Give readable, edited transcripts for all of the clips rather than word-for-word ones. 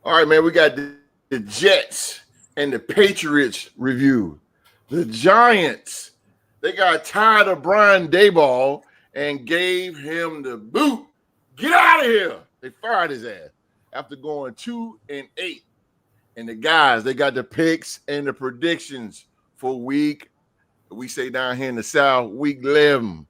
All right, man. We got the Jets and the Patriots review. The Giants, they got tired of Brian Daboll and gave him the boot. Get out of here. They fired his ass after going 2-8. And the guys, they got the picks and the predictions for we say down here in the South, week 11.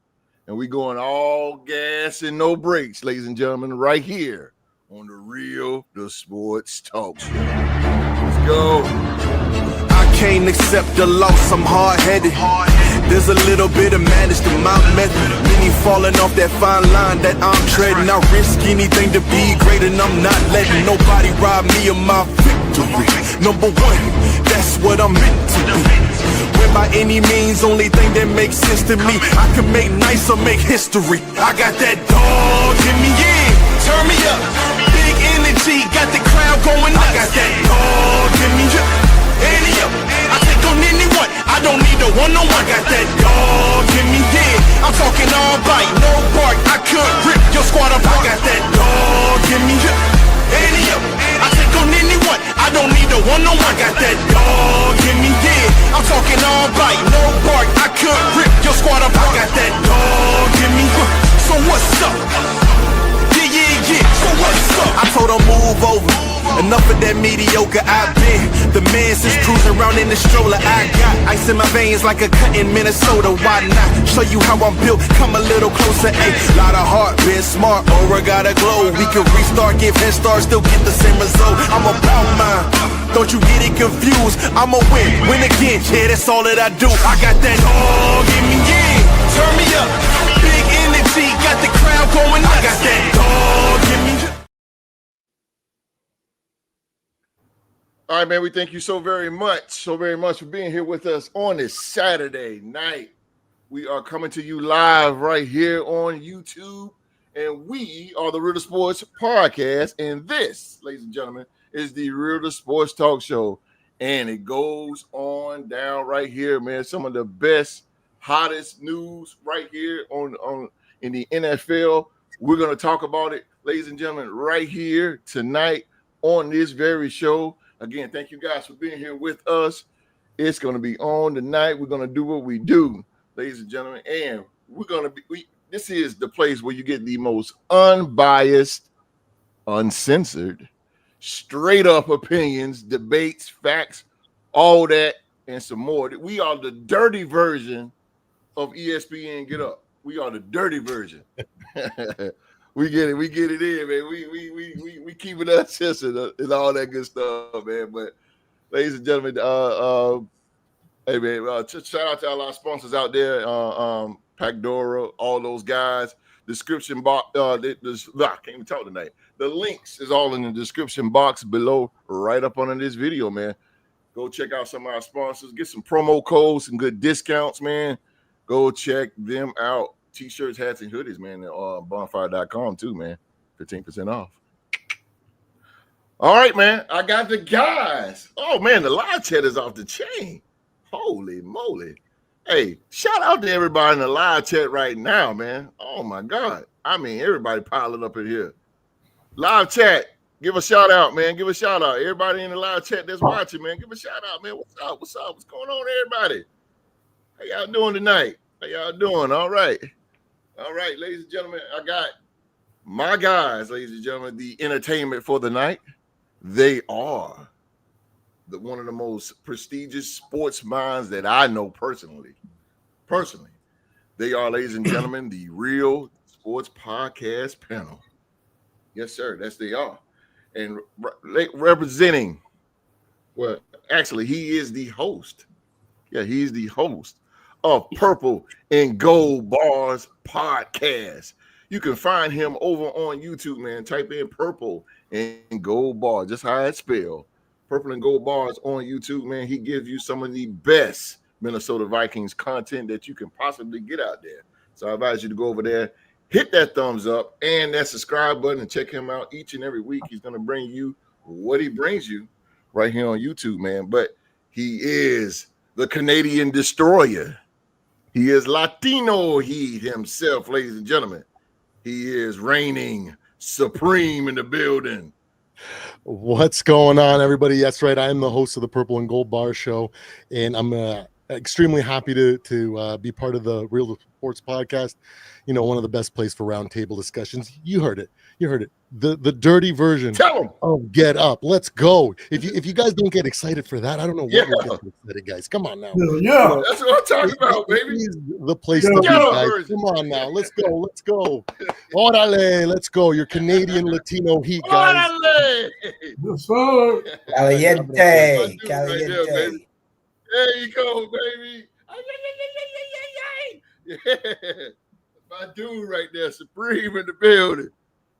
And we going all gas and no brakes, ladies and gentlemen, right here on the Sports Talk Show. Let's go. I can't accept the loss, I'm hard-headed. There's a little bit of madness to my method. Many falling off that fine line that I'm treading. I risk anything to be great, and I'm not letting nobody rob me of my victory. Number one, that's what I'm meant to be. When by any means, only thing that makes sense to me, I can make nice or make history. I got that dog in me, yeah, turn me up. Big energy, got the crowd going nuts. I got that dog in me, yeah, ante up. I take on anyone, I don't need a one-on-one. Got that dog in me, yeah, I'm talking all bite, no bark. I could rip your squad apart. I got that dog in me, yeah, ante up. I take on anyone, I don't need a one-on-one. Got that dog in me, yeah, I'm talking all bite, no bark. I could rip your squad apart. I got that dog in me, so what's up? Yeah, so what's up? I told her move over, enough of that mediocre. I've been the man since cruising around in the stroller. I got ice in my veins like a cut in Minnesota. Why not show you how I'm built? Come a little closer, ayy. Lot of heart, been smart, aura gotta glow. We can restart, give head start, still get the same result. I'm about mine, don't you get it confused. I'ma win again, yeah, that's all that I do. I got that dog in me, yeah, turn me up. Big energy, got the crowd going nuts. I got that dog in me. All right, man, we thank you so very much for being here with us on this Saturday night. We are coming to you live right here on YouTube, and we are the Real Sports Podcast, and this, ladies and gentlemen, is the Real Sports Talk Show, and it goes on down right here, man. Some of the best, hottest news right here on in the NFL. We're going to talk about it, ladies and gentlemen, right here tonight on this very show. Again, thank you guys for being here with us. It's going to be on tonight. We're going to do what we do, ladies and gentlemen. And we're going to be, this is the place where you get the most unbiased, uncensored, straight up opinions, debates, facts, all that, and some more. We are the dirty version of ESPN Get Up. We are the dirty version. We get it in, man. We keep it uncensored and all that good stuff, man. But ladies and gentlemen, hey man, shout out to all our sponsors out there, Packdora, all those guys. Description box, I can't even talk tonight. The links is all in the description box below, right up under this video, man. Go check out some of our sponsors, get some promo codes, some good discounts, man. Go check them out. T-shirts, hats, and hoodies, man, at bonfire.com too, man. 15% off. All right, man. I got the guys. Oh, man, the live chat is off the chain. Holy moly. Hey, shout out to everybody in the live chat right now, man. Oh, my God. I mean, everybody piling up in here. Live chat. Give a shout out, man. Give a shout out. Everybody in the live chat that's watching, man. Give a shout out, man. What's up? What's up? What's going on, everybody? How y'all doing tonight? How y'all doing? All right. All right, ladies and gentlemen, I got my guys, ladies and gentlemen, the entertainment for the night. They are one of the most prestigious sports minds that I know personally. They are, ladies and gentlemen, the Real Sports Podcast panel. Yes, sir, that's they are. And representing, well, actually, he is the host. Yeah, he's the host of Purple and Gold Bars Podcast. You can find him over on YouTube, man. Type in Purple and Gold Bars, just how it's spelled. Purple and Gold Bars on YouTube, man. He gives you some of the best Minnesota Vikings content that you can possibly get out there. So I advise you to go over there, hit that thumbs up and that subscribe button, and check him out each and every week. He's going to bring you what he brings you right here on YouTube, man. But he is the Canadian Destroyer. He is Latino Heat himself, ladies and gentlemen. He is reigning supreme in the building. What's going on, everybody? That's right. I am the host of the Purple and Gold Bar Show, and I'm extremely happy to be part of the Real Sports Podcast. You know, one of the best places for roundtable discussions. You heard it. The dirty version of Get Up. Let's go. If you guys don't get excited for that, I don't know what will get you excited, guys. Come on now. Yeah, that's what I'm talking about, baby. The place to be, guys. Come on now. Let's go. Orale, let's go. Your Canadian Latino heat, guys. Orale. Caliente. There you go, baby. Yeah. My dude right there, Supreme in the building.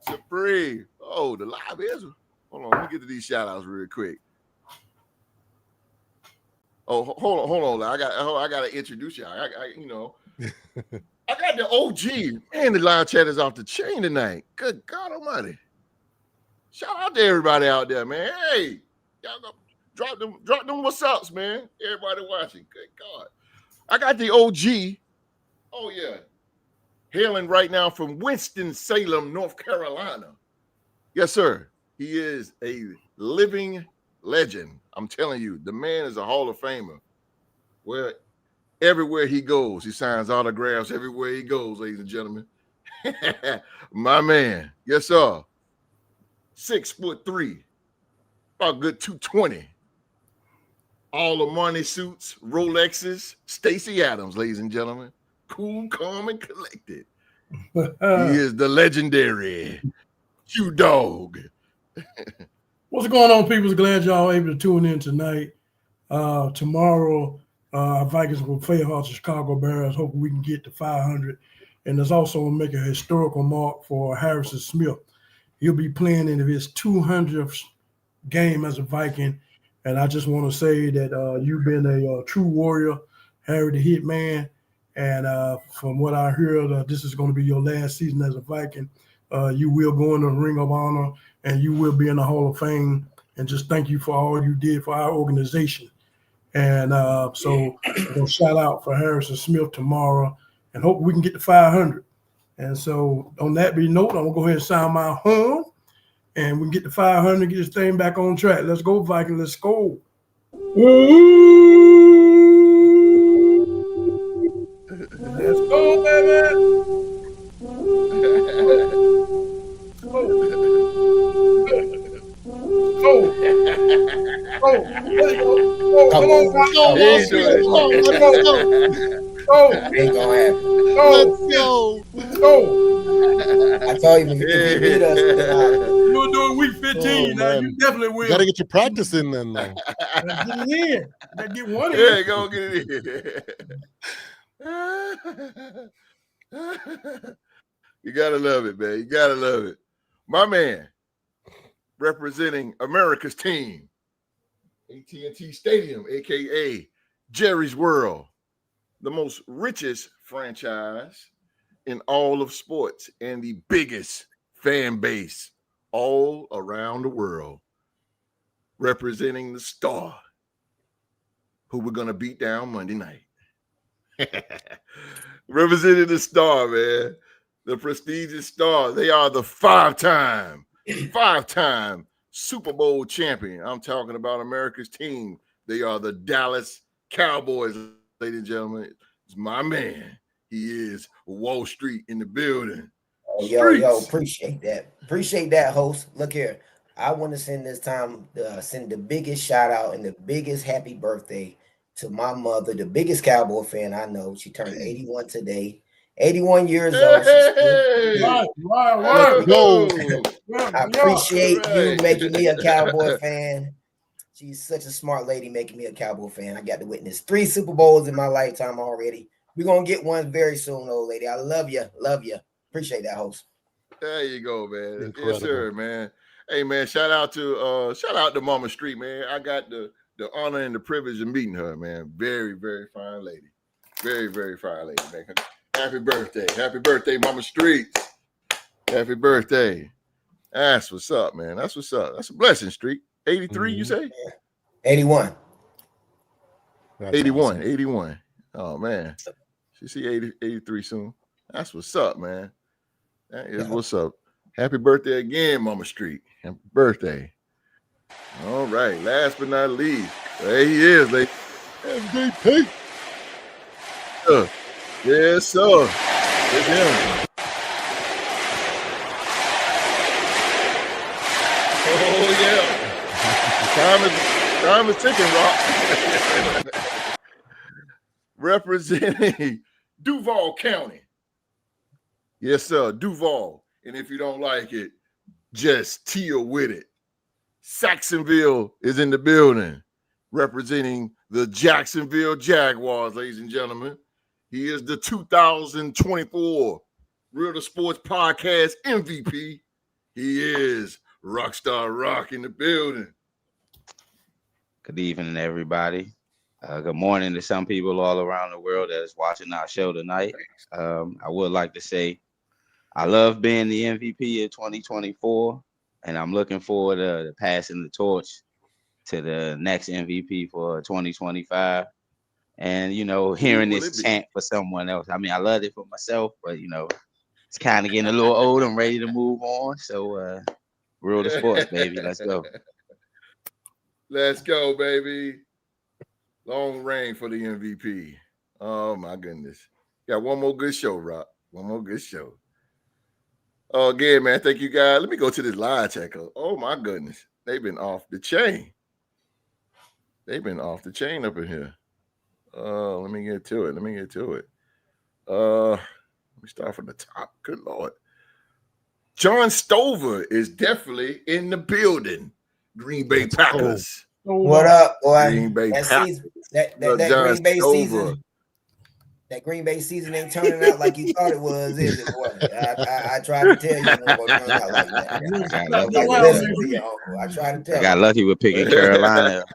Supreme. Oh, the live is. Hold on, let me get to these shout outs real quick. Oh, hold on. I got to introduce y'all. I got the OG. Man, the live chat is off the chain tonight. Good God Almighty! Shout out to everybody out there, man. Hey, y'all go drop them what's ups, man. Everybody watching. Good God. I got the OG. Oh yeah. Hailing right now from Winston-Salem, North Carolina. Yes, sir. He is a living legend. I'm telling you, the man is a Hall of Famer. Well, everywhere he goes, he signs autographs everywhere he goes, ladies and gentlemen. My man. Yes, sir. 6'3", about good 220. All the money suits, Rolexes, Stacey Adams, ladies and gentlemen. Cool, calm, and collected. He is the legendary Q Dog. What's going on, people? Glad y'all able to tune in tonight. Tomorrow, Vikings will face the Chicago Bears. Hoping we can get to 500. And there's also make a historical mark for Harrison Smith. He'll be playing in his 200th game as a Viking. And I just want to say that you've been a true warrior, Harry the Hitman. And from what I heard, this is going to be your last season as a Viking. You will go in the Ring of Honor, and you will be in the Hall of Fame. And just thank you for all you did for our organization. And so I'm going to shout out for Harrison Smith tomorrow, and hope we can get to 500. And so on that note, I'm going to go ahead and sound my horn, and we can get to 500 and get this thing back on track. Let's go, Viking. Let's go. Let's go, baby. Come on, Let's go. I told you, if you beat us, you're doing week 15. Now you definitely will. You gotta get your practice in then, though. Get it in. Gotta get one in. Yeah, go get it in. You gotta love it, man. You gotta love it. My man, representing America's team, AT&T Stadium, aka Jerry's World, the most richest franchise in all of sports and the biggest fan base all around the world, representing the Star, who we're gonna beat down Monday night. Representing the Star, man, the prestigious Star. They are the five-time Super Bowl champion. I'm talking about America's team. They are the Dallas Cowboys, ladies and gentlemen. It's my man. He is Wall Street in the building. Oh, yo, appreciate that, host. Look here. I want to send the biggest shout out and the biggest happy birthday to my mother, the biggest Cowboy fan I know. She turned 81 today. 81 years old. I appreciate you making me a Cowboy fan. She's such a smart lady making me a Cowboy fan. I got to witness 3 Super Bowls in my lifetime already. We're going to get one very soon, old lady. I love you. Love you. Appreciate that, host. There you go, man. Incredible. Yes, sir, man. Hey, man, shout out to Mama Street, man. I got the honor and the privilege of meeting her, man. Very, very fine lady. Very, very fine lady, man. Happy birthday. Happy birthday, Mama Street. Happy birthday. That's what's up, man. That's what's up. That's a blessing, Street. 83, you say? 81. That's 81. awesome. 81. Oh, man. She see 83 soon. That's what's up, man. That is what's up. Happy birthday again, Mama Street. Happy birthday. All right. Last but not least, there he is, ladies. MVP. Yes, sir. It's him. Oh, yeah. Time is ticking, Rock. Representing Duval County. Yes, sir. Duval. And if you don't like it, just deal with it. Saxonville is in the building, representing the Jacksonville Jaguars, ladies and gentlemen. He is the 2024 Real to Sports Podcast MVP. He is Rockstar Rock in the building. Good evening, everybody. Good morning to some people all around the world that is watching our show tonight. I would like to say I love being the MVP of 2024, and I'm looking forward to passing the torch to the next MVP for 2025. And, hearing this chant for someone else. I mean, I loved it for myself, but, it's kind of getting a little old. I'm ready to move on. So, Real to Sports, baby. Let's go. Let's go, baby. Long reign for the MVP. Oh, my goodness. Got one more good show, Rock. One more good show. Oh, again, man, thank you, guys. Let me go to this live checker. Oh, my goodness. They've been off the chain. They've been off the chain up in here. Let me get to it. Let me start from the top. Good Lord. John Stover is definitely in the building. Green Bay Packers. What up, boy? Green Bay that Packers. season, that Green Bay season. That Green Bay season ain't turning out like you thought it was, is it, boy? I tried to tell you it wasn't going to turn out like that. I tried to tell you. I got lucky with picking Carolina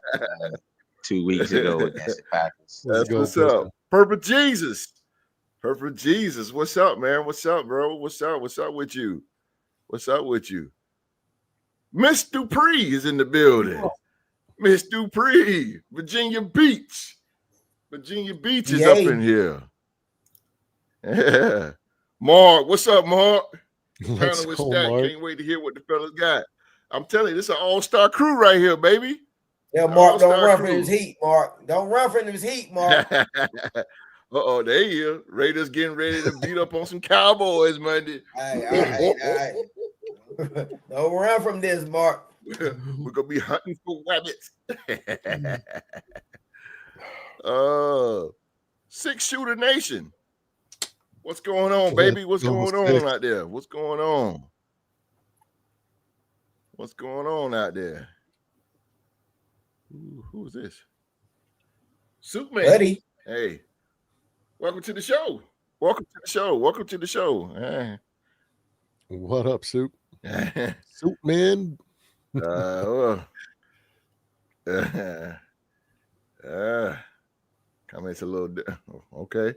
2 weeks ago against the Packers. That's what's up. Perfect Jesus. Perfect Jesus. What's up, man? What's up, bro? What's up? What's up with you? What's up with you? Miss Dupree is in the building. Miss Dupree, Virginia Beach. Virginia Beach is up in here. Yeah. Mark, what's up, Mark? Let's go, Mark. Can't wait to hear what the fellas got. I'm telling you, this is an all-star crew right here, baby. Yeah, Mark, don't run from his heat, Mark. Don't run from his heat, Mark. Uh-oh, there you are. Raiders getting ready to beat up on some Cowboys Monday. All right. Don't run from this, Mark. We're going to be hunting for rabbits. Six-shooter nation. What's going on, baby? What's going on out there? What's going on? What's going on out there? Who's this? Superman. Buddy. Hey, welcome to the show. Welcome to the show. Welcome to the show. What up, Soup? Soup man. Comments a little okay.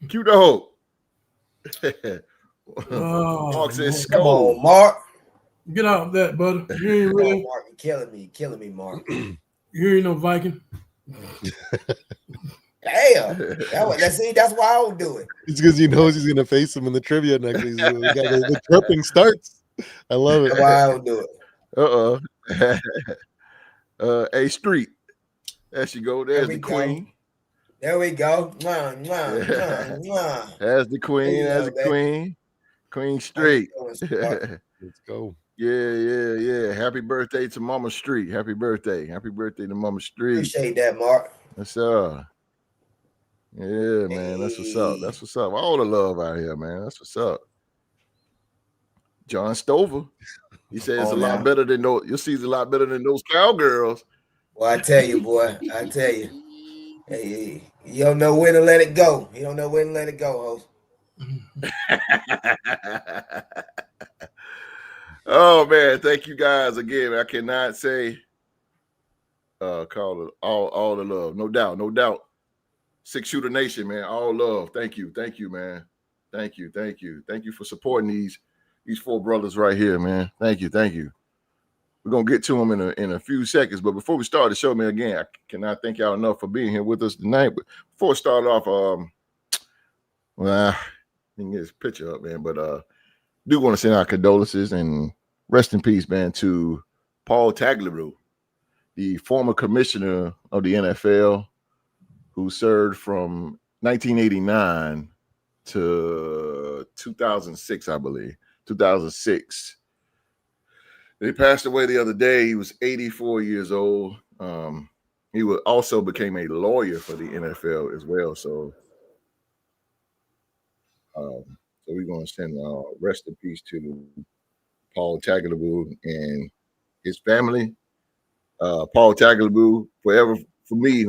Cue the hope. Mark says, "Come on, Mark, get out of that, brother. You ain't really. Mark, you're killing me, Mark. You ain't no Viking." Damn. That's why I don't do it. It's because he knows he's going to face him in the trivia next week. The chirping starts. I love it. That's why I don't do it. A Street. There she go. There's the queen. There we go. There's the queen. There's the queen. Queen Street. Let's go. Yeah. Happy birthday to Mama Street. Happy birthday. Happy birthday to Mama Street. Appreciate that, Mark. That's yeah, man. That's what's up. That's what's up. All the love out here, man. That's what's up. John Stover. He said it's a lot better than those. You'll see it's a lot better than those cowgirls. Well, I tell you, boy. Hey, you don't know when to let it go. You don't know when to let it go, host. Oh man, thank you guys again. I cannot say call it all the love. No doubt. Six-shooter nation, man. All love. Thank you, man. Thank you for supporting these four brothers right here, man. Thank you. We're gonna get to them in a few seconds, but before we start the show, man, again, I cannot thank y'all enough for being here with us tonight. But before we start off, well, I didn't get his picture up, man, but do want to send our condolences and rest in peace, man, to Paul Tagliabue, the former commissioner of the NFL, who served from 1989 to 2006, I believe. 2006. He passed away the other day. He was 84 years old. He also became a lawyer for the NFL as well. So we're going to send rest in peace to Paul Tagliabue and his family. Paul Tagliabue, forever for me.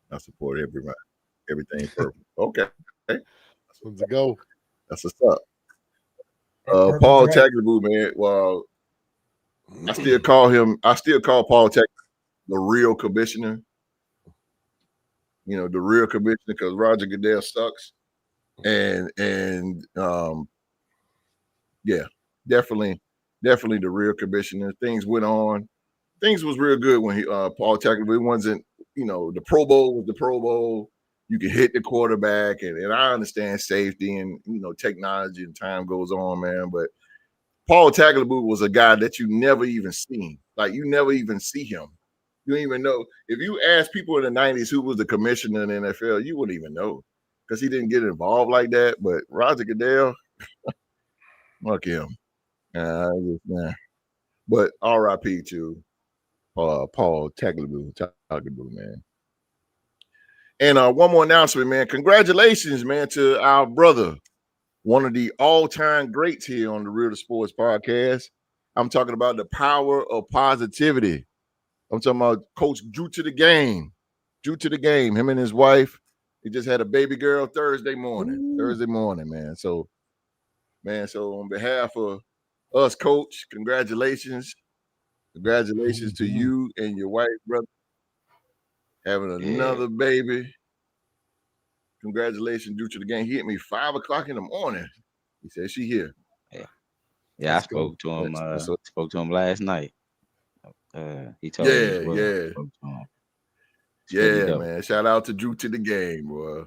I support everybody. Everything perfect. Okay. Let's go. That's what's up. Paul Tagliabue, man. Well, I still call Paul Tagliabue the real commissioner. You know, the real commissioner, because Roger Goodell sucks. And yeah, definitely the real commissioner. Things went on. Things was real good when Paul Tagliabue wasn't, you know, the Pro Bowl was the Pro Bowl. You can hit the quarterback, and I understand safety and, you know, technology and time goes on, man. But Paul Tagliabue was a guy that you never even seen. Like, you never even see him. You don't even know. If you ask people in the 90s who was the commissioner in the NFL, you wouldn't even know, because he didn't get involved like that. But Roger Goodell, fuck him. But R.I.P. to Paul Tagliabue, man. And one more announcement, man. Congratulations, man, to our brother, one of the all-time greats here on the Real to Sports podcast. I'm talking about the power of positivity. I'm talking about Coach Drew to the game. Him and his wife, he just had a baby girl Thursday morning, man. So on behalf of us, Coach, congratulations. Congratulations to you and your wife, brother, having another baby. Congratulations, Drew to the game. He hit me 5 o'clock in the morning. He said she here. Yeah, I spoke to him. Spoke to him last night. He told me. Yeah, man. Shout out to Drew to the game, boy.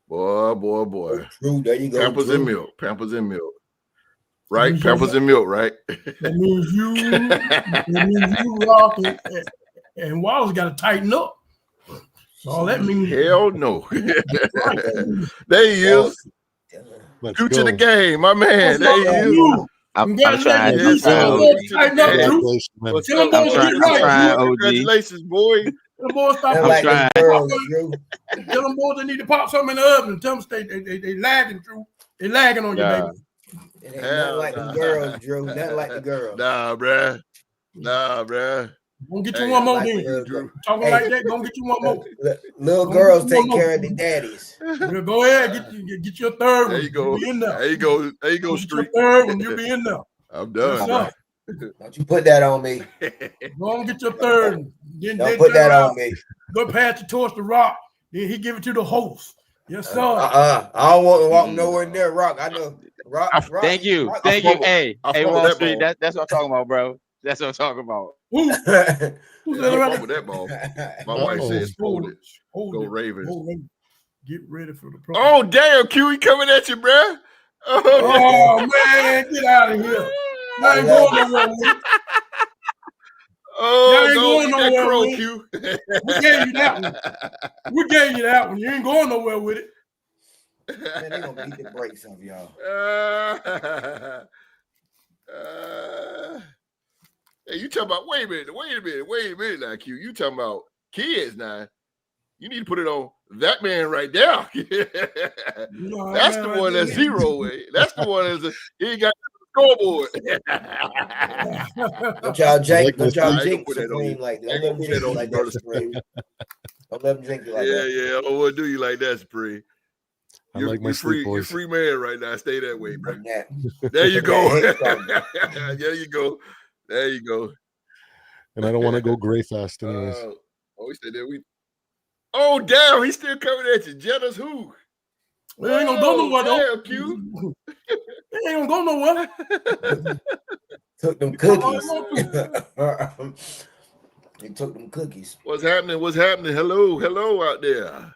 Boy. Drew, there you go. Pampers and milk. Right? Pampers and milk, right? That means you rocking, and Wallace got to tighten up. So all that means. Hell no. There he is. Drew to the game, my man. There he is. I'm trying. Congratulations, boy. The boys stop. I'm trying. Tell them boys they need to pop something in the oven. Tell them they lagging, Drew. They lagging on you, baby. It ain't nothing like the girls, Drew. Nothing like the girls. Nah, bruh. Gonna get you one more, then. Drew. Talking like that, gonna get you one more. Little girls take care of the daddies. Go ahead, get your third one. There you go. There you go, Street. Third one, you'll be in there. I'm done. Don't you put that on me. Go on, get your third one. Don't put that on me. Go pass the torch to Rock. Then he give it to the host. Yes, sir. I don't want to walk nowhere near Rock. I know. Rock. Thank you. Hey, Wall Street. That's what I'm talking about, bro. That's what I'm talking about. Who's that with that ball? My wife says, "Hold it. Go Ravens." Get ready for the pro. Oh damn, Q, he coming at you, bro. Oh man, get out of here. I ain't going nowhere with it. Oh, ain't going nowhere with Q. We gave you that one. You ain't going nowhere with it. Man, they gonna beat the brakes off y'all. Hey, you talking about? Wait a minute, now, Q. You talking about kids now? You need to put it on that man right there. That's the one that's zero. That's the one that's he ain't got the scoreboard. Don't y'all drink Supreme like that. Don't let them drink you like that, Supreme. Don't let them drink you like that. Yeah. I don't want to do you like that, Supreme. You're you're free man right now. Stay that way, bro. There you go. There you go. And I don't want to go gray fast anyways. We said that Oh, damn, he's still coming at you. Jealous who? We ain't gonna go nowhere, though. Q. They ain't gonna go nowhere. Took them cookies. They took them cookies. What's happening? Hello out there.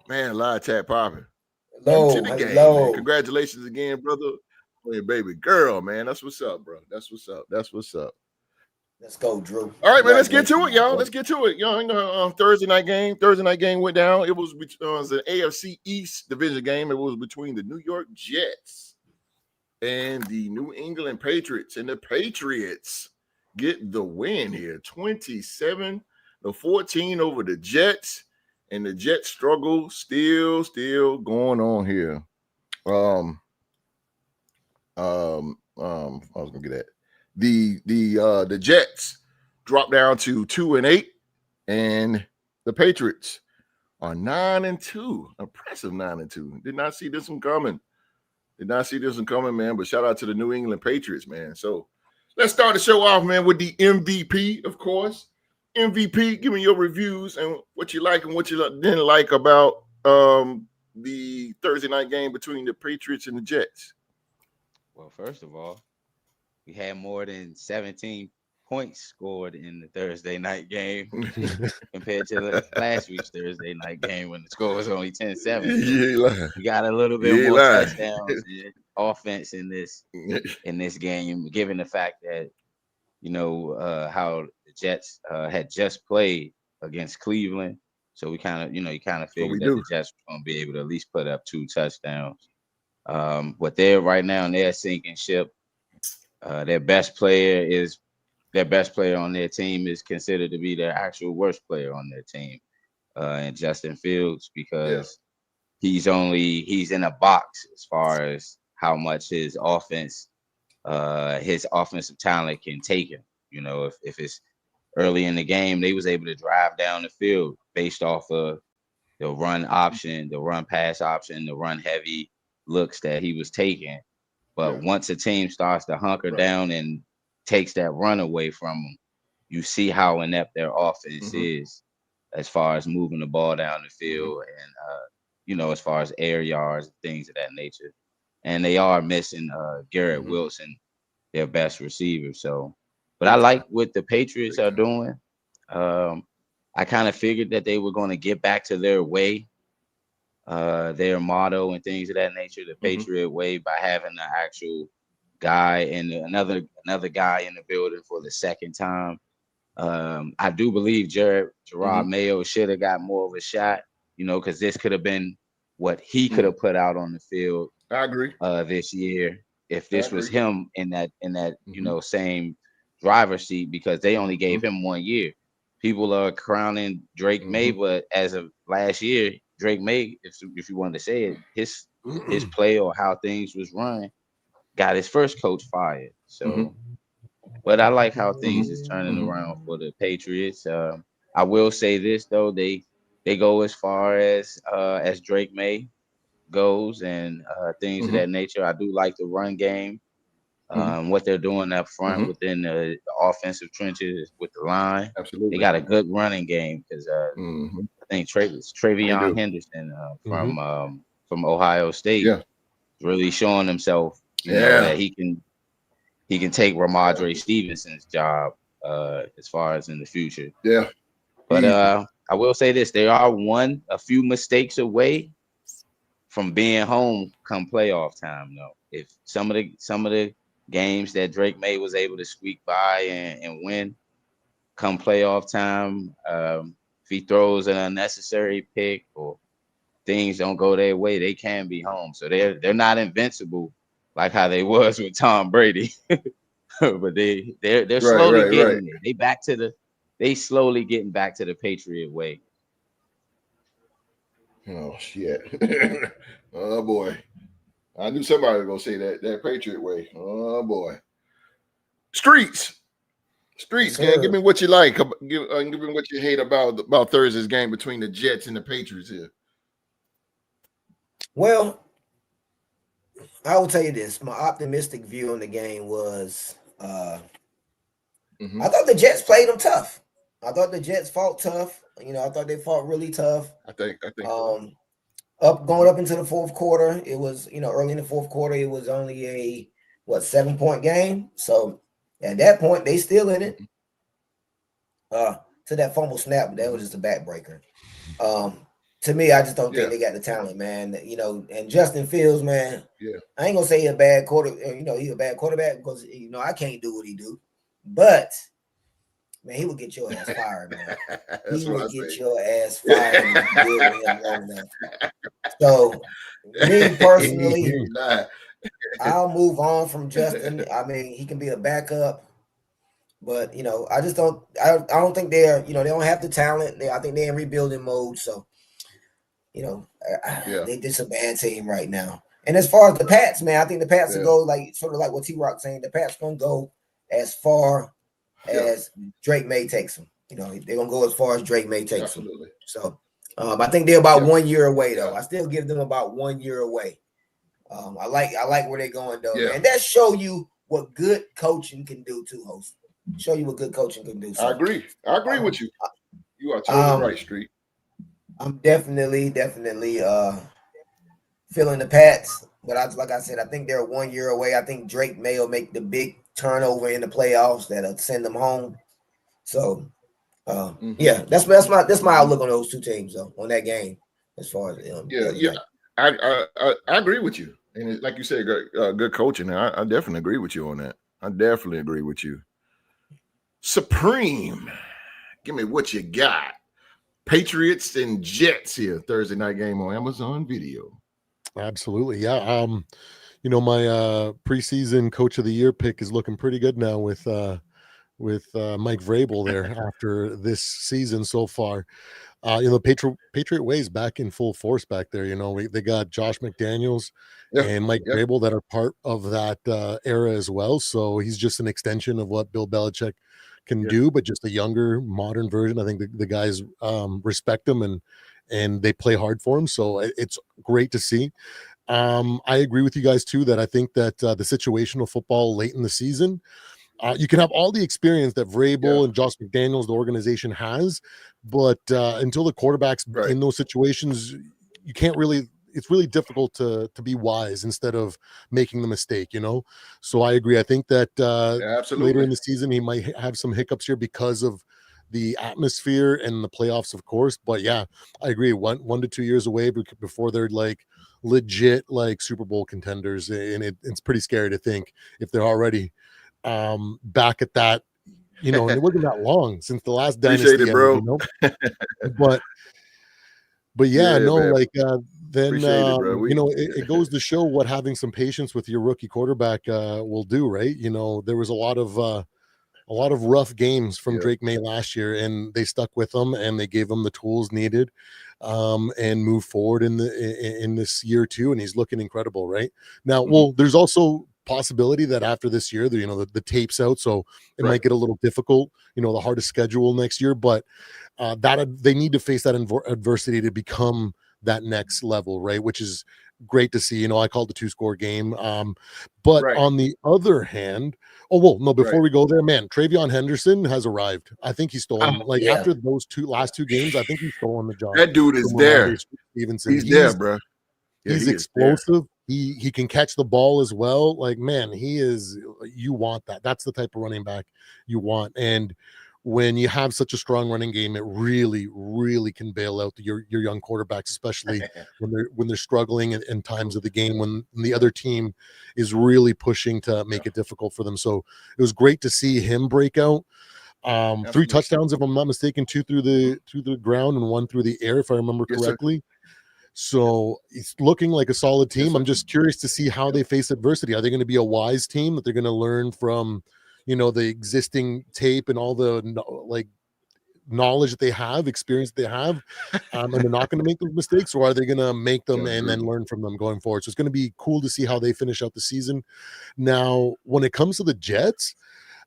Man, live chat popping. into Hello, the game, man. hello. Congratulations again, brother. Oh, your baby girl, man. That's what's up, bro. That's what's up. That's what's up. Let's go, Drew. All right, man. Let's get to Congratulations, it, y'all. my Let's boy. get to it. Y'all, Thursday night game. Thursday night game went down. It was an AFC East division game. It was between the New York Jets and the New England Patriots. And the Patriots get the win here, 27-14 over the Jets. And the Jets struggle still going on here. I was gonna get at the Jets dropped down to 2-8, and the Patriots are 9-2. Impressive 9-2. Did not see this one coming. Man. But shout out to the New England Patriots, man. So let's start the show off, man, with the MVP, of course. MVP, give me your reviews and what you like and what you didn't like about the Thursday night game between the Patriots and the Jets. Well, first of all, we had more than 17 points scored in the Thursday night game compared to last week's Thursday night game when the score was only 10-7. We got a little bit more touchdowns and offense in this game, given the fact that how the Jets had just played against Cleveland. So we kind of figured that the Jets were going to be able to at least put up 2 touchdowns. But they're right now, they're sinking ship. Their best player on their team is considered to be their actual worst player on their team, and Justin Fields, because he's in a box as far as how much his offensive talent can take him. If it's early in the game, they was able to drive down the field based off of the run option, the run pass option, the run heavy looks that he was taking. But once a team starts to hunker down and takes that run away from them, you see how inept their offense is as far as moving the ball down the field and, as far as air yards and things of that nature. And they are missing Garrett Wilson, their best receiver. So, but I like what the Patriots are doing. I kind of figured that they were going to get back to their way, their motto and things of that nature, the Patriot way, by having an actual guy and another guy in the building for the second time. I do believe Gerard Mayo should have got more of a shot, because this could have been what he could have put out on the field. I agree. This year, if this was him in that same driver's seat, because they only gave him 1 year. People are crowning Drake May, but as of last year, Drake May, if you wanted to say it, his play or how things was run got his first coach fired. So, but I like how things is turning around for the Patriots. I will say this though, they go as far as Drake May goes and things of that nature. I do like the run game. What they're doing up front within the offensive trenches with the line. Absolutely. They got a good running game because I think Travion Henderson from Ohio State really showing himself, that he can take Ramondre Stevenson's job as far as in the future. Yeah. But I will say this, they are a few mistakes away from being home come playoff time though. If some of the games that Drake May was able to squeak by and win come playoff time, if he throws an unnecessary pick or things don't go their way, they can be home. So they're not invincible like how they was with Tom Brady. But they're slowly getting there. They slowly getting back to the Patriot way. Oh shit. Oh boy. I knew somebody was gonna say that Patriot way. Oh boy. Streets, man. Give me what you like. Give me what you hate about Thursday's game between the Jets and the Patriots here. Well, I will tell you this. My optimistic view on the game was I thought the Jets played them tough. I thought the Jets fought tough. I thought they fought really tough. I think going up into the fourth quarter, it was, early in the fourth quarter, it was only a 7-point game. So at that point, they still in it. To that fumble snap, that was just a backbreaker. to me, I just don't think Yeah. they got the talent, man. You know, and Justin Fields, man. Yeah. I ain't gonna say he's a bad he's a bad quarterback because I can't do what he do, but man, he would get your ass fired, man. That's He what I would get say. your ass fired if you deal with him long enough. So, me personally, Nah. I'll move on from Justin. I mean, he can be a backup, but I just don't. I don't think they're. They don't have the talent. I think they're in rebuilding mode. So, Yeah. they just a bad team right now. And as far as the Pats, man, I think the Pats will Yeah. go like sort of like what T-Rock saying. The Pats gonna go as far as Drake May takes them. They're gonna go as far as Drake May takes them. Absolutely. So, I think they're about 1 year away though. Yeah. I still give them about 1 year away. I like where they're going though, Yeah. man. That show you what good coaching can do too, host. Show you what good coaching can do. So, I agree with you. You are totally right, Street. I'm definitely feeling the Pats, but like I said, I think they're 1 year away. I think Drake May will make the big turnover in the playoffs that'll send them home. So, yeah, that's my outlook on those two teams though, on that game as far as I agree with you, and like you said, good coaching. I definitely agree with you on that. I definitely agree with you. Supreme, give me what you got. Patriots and Jets here, Thursday night game on Amazon Video. Absolutely, yeah. My preseason coach of the year pick is looking pretty good now with Mike Vrabel there after this season so far. Patriot Way's back in full force back there. They got Josh McDaniels and Mike Vrabel that are part of that era as well. So he's just an extension of what Bill Belichick can do, but just a younger, modern version. I think the guys respect him and they play hard for him. So it's great to see. I agree with you guys too that I think that the situational football late in the season, you can have all the experience that Vrabel and Josh McDaniels, the organization, has, but until the quarterback's in those situations, you can't really. It's really difficult to be wise instead of making the mistake, So I agree. I think that later in the season he might have some hiccups here because of the atmosphere and the playoffs, of course. But yeah, I agree. 1 to 2 years away before they're like legit like Super Bowl contenders, and it's pretty scary to think if they're already back at that, and it wasn't that long since the last dynasty Appreciate it, bro. But yeah, no, man. then it, it goes to show what having some patience with your rookie quarterback will do, right? There was a lot of rough games from Drake May last year, and they stuck with him and they gave him the tools needed and move forward in this year too, and he's looking incredible right now. Well, there's also possibility that after this year, the tape's out, so it might get a little difficult, the hardest schedule next year, but that they need to face that adversity to become that next level, right? Which is great to see. I called the 2-score game, but on the other hand, before we go there, man, Travion Henderson has arrived. I think he's stolen after those last two games. I think he's stolen the job. That dude is there. Stevenson. He's there, bro. Yeah, he's explosive. He can catch the ball as well. Like, man, he is. You want that. That's the type of running back you want. And when you have such a strong running game, it really, really can bail out your young quarterbacks, especially when they're struggling in times of the game when the other team is really pushing to make it difficult for them. So it was great to see him break out. 3 touchdowns, if I'm not mistaken, 2 through the ground and 1 through the air, if I remember correctly. So it's looking like a solid team. I'm just curious to see how they face adversity. Are they going to be a wise team that they're going to learn from, the existing tape and all the knowledge that they have, experience that they have, and they're not going to make those mistakes, or are they going to make them and then learn from them going forward? So it's going to be cool to see how they finish out the season. Now, when it comes to the Jets,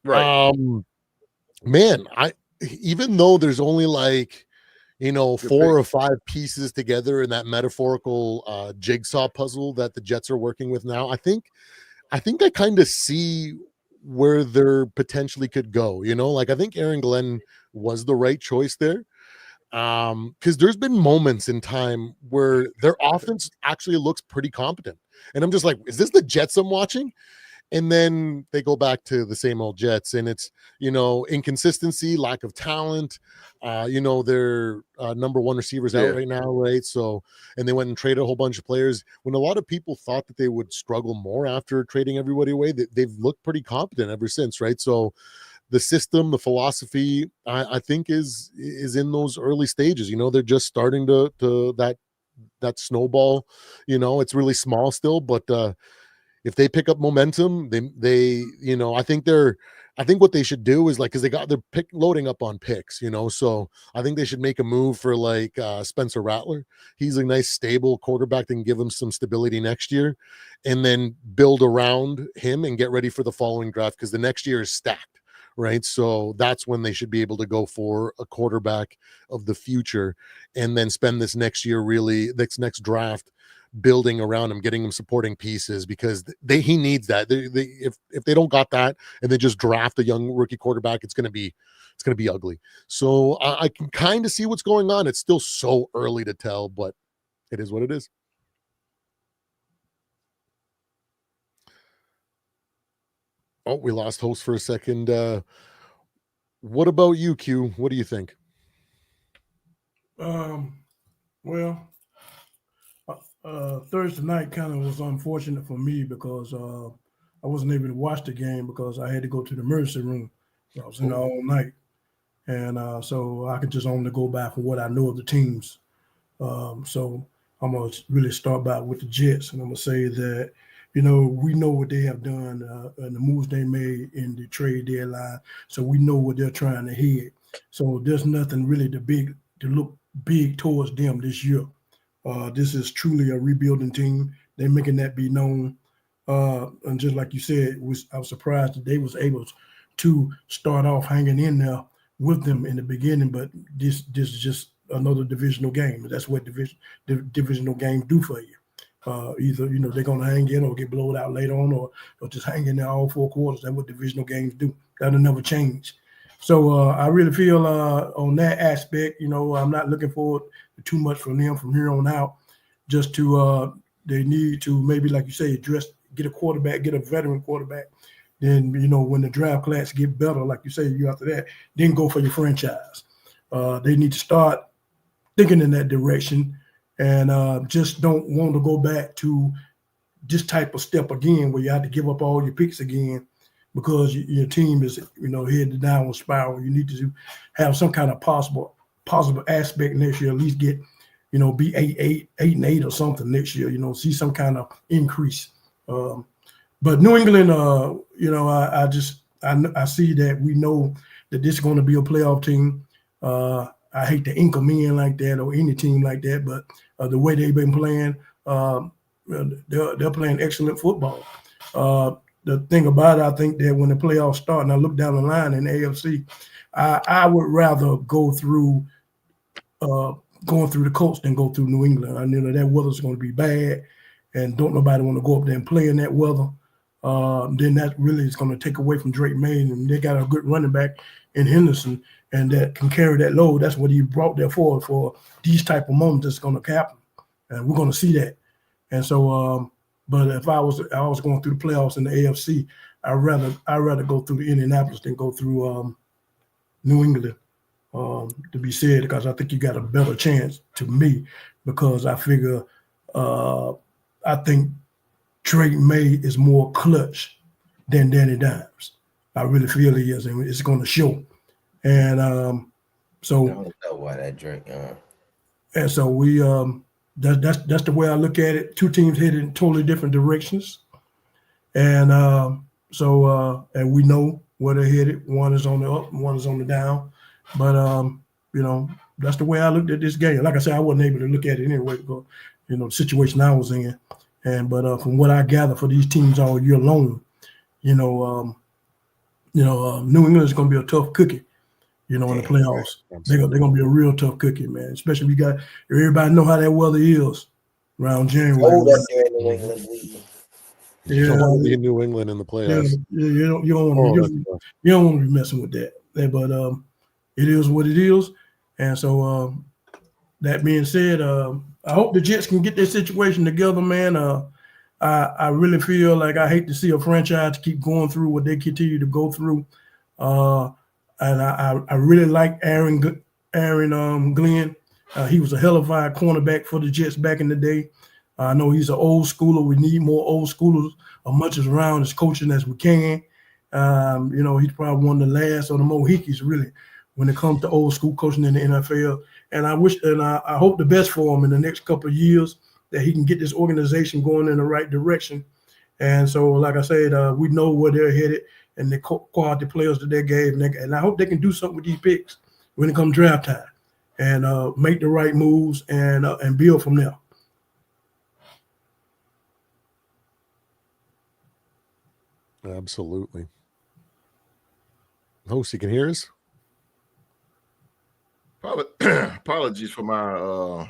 man, even though there's only 4 or 5 pieces together in that metaphorical jigsaw puzzle that the Jets are working with now, I think I kind of see where they're potentially could go. I think Aaron Glenn was the right choice there, because there's been moments in time where their offense actually looks pretty competent, and I'm just like, is this the Jets I'm watching? And then they go back to the same old Jets, and it's, inconsistency, lack of talent. Their number one receivers out right now, right? So, and they went and traded a whole bunch of players. When a lot of people thought that they would struggle more after trading everybody away, they've looked pretty competent ever since, right? So, the system, the philosophy, I think is in those early stages. They're just starting to that snowball. It's really small still, but if they pick up momentum, they I think what they should do is, like, because they're loading up on picks, so I think they should make a move for like Spencer Rattler. He's a nice stable quarterback that can give them some stability next year, and then build around him and get ready for the following draft, because the next year is stacked, right? So that's when they should be able to go for a quarterback of the future, and then spend this next year, really, this next draft, building around him, getting him supporting pieces, because he needs that. If they don't got that and they just draft a young rookie quarterback, it's going to be ugly. So I can kind of see what's going on. It's still so early to tell, but it is what it is. Oh, we lost host for a second. What about you, Q? What do you think? Well, Thursday night kind of was unfortunate for me because I wasn't able to watch the game because I had to go to the emergency room. I was in there all night, and so I could just only go by for what I know of the teams. So I'm gonna really start by with the Jets, and I'm gonna say that we know what they have done and the moves they made in the trade deadline, so we know what they're trying to hit. So there's nothing really to look big towards them this year. This is truly a rebuilding team. They're making that be known. And just like you said, I was surprised that they was able to start off hanging in there with them in the beginning, but this is just another divisional game. That's what divisional games do for you. Either they're gonna hang in or get blown out later on, or just hang in there all 4 quarters. That's what divisional games do. That'll never change. So I really feel on that aspect, I'm not looking forward to too much from them from here on out. Just to they need to maybe, like you say, get a quarterback, get a veteran quarterback. Then when the draft class get better, like you say, you after that, then go for your franchise. They need to start thinking in that direction, and just don't want to go back to this type of step again, where you have to give up all your picks again because your team is headed downward spiral. You need to have some kind of possible aspect next year. At least get be 8-8 or something next year. See some kind of increase. But New England, I see that we know that this is going to be a playoff team. I hate to ink them in like that or any team like that, but the way they've been playing, they're playing excellent football. The thing about it, I think that when the playoffs start and I look down the line in the AFC, I would rather go through going through the Colts than go through New England. I know that weather's going to be bad, and don't nobody want to go up there and play in that weather. Then that really is going to take away from Drake May, and they got a good running back in Henderson, and that can carry that load. That's what he brought there for these type of moments that's going to happen, and we're going to see that. And so, but if I was going through the playoffs in the AFC, I'd rather go through Indianapolis than go through New England. To be said, because I think you got a better chance to me, because I figure I think Drake May is more clutch than Danny Dimes. I really feel he is, and it's going to show. And so I don't know why that Drake. And so we that's the way I look at it. Two teams headed in totally different directions, and and we know where they're headed. One is on the up, one is on the down. But that's the way I looked at this game. Like I said, I wasn't able to look at it anyway, but the situation I was in. But from what I gather for these teams all year long, New England is going to be a tough cookie. In the playoffs, they're going to be a real tough cookie, man. Especially everybody know how that weather is around January. Cold up there in New England. Yeah, in New England in the playoffs. Yeah, you don't want to be messing with that. But it is what it is. And so that being said, I hope the Jets can get their situation together, man. I really feel like I hate to see a franchise keep going through what they continue to go through. And I really like Aaron Glenn. He was a hell of a cornerback for the Jets back in the day. I know he's an old schooler. We need more old schoolers as much as around as coaching as we can. He's probably one of the last or the Mohicans, really, when it comes to old school coaching in the NFL. And I hope the best for him in the next couple of years, that he can get this organization going in the right direction. And so, like I said, we know where they're headed and the quality players that they gave. And I hope they can do something with these picks when it comes draft time and make the right moves and build from there. Absolutely. Host, you can hear us? Apologies for my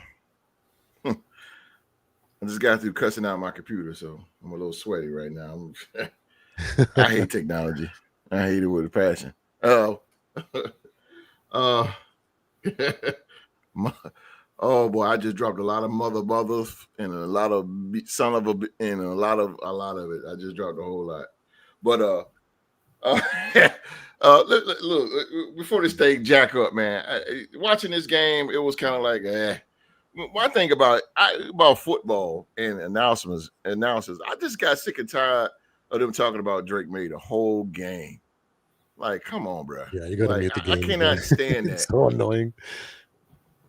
I just got through cussing out my computer, so I'm a little sweaty right now. I hate technology. I hate it with a passion. Oh boy, I just dropped a lot of mothers and a lot of son of a and a lot of it. I just dropped a whole lot. But look, before this thing jack up, man. Watching this game, it was kind of like, One thing about football and announcers, I just got sick and tired of them talking about Drake May the whole game. Like, come on, bro. Yeah, you got to mute the game. I cannot stand that. It's so annoying.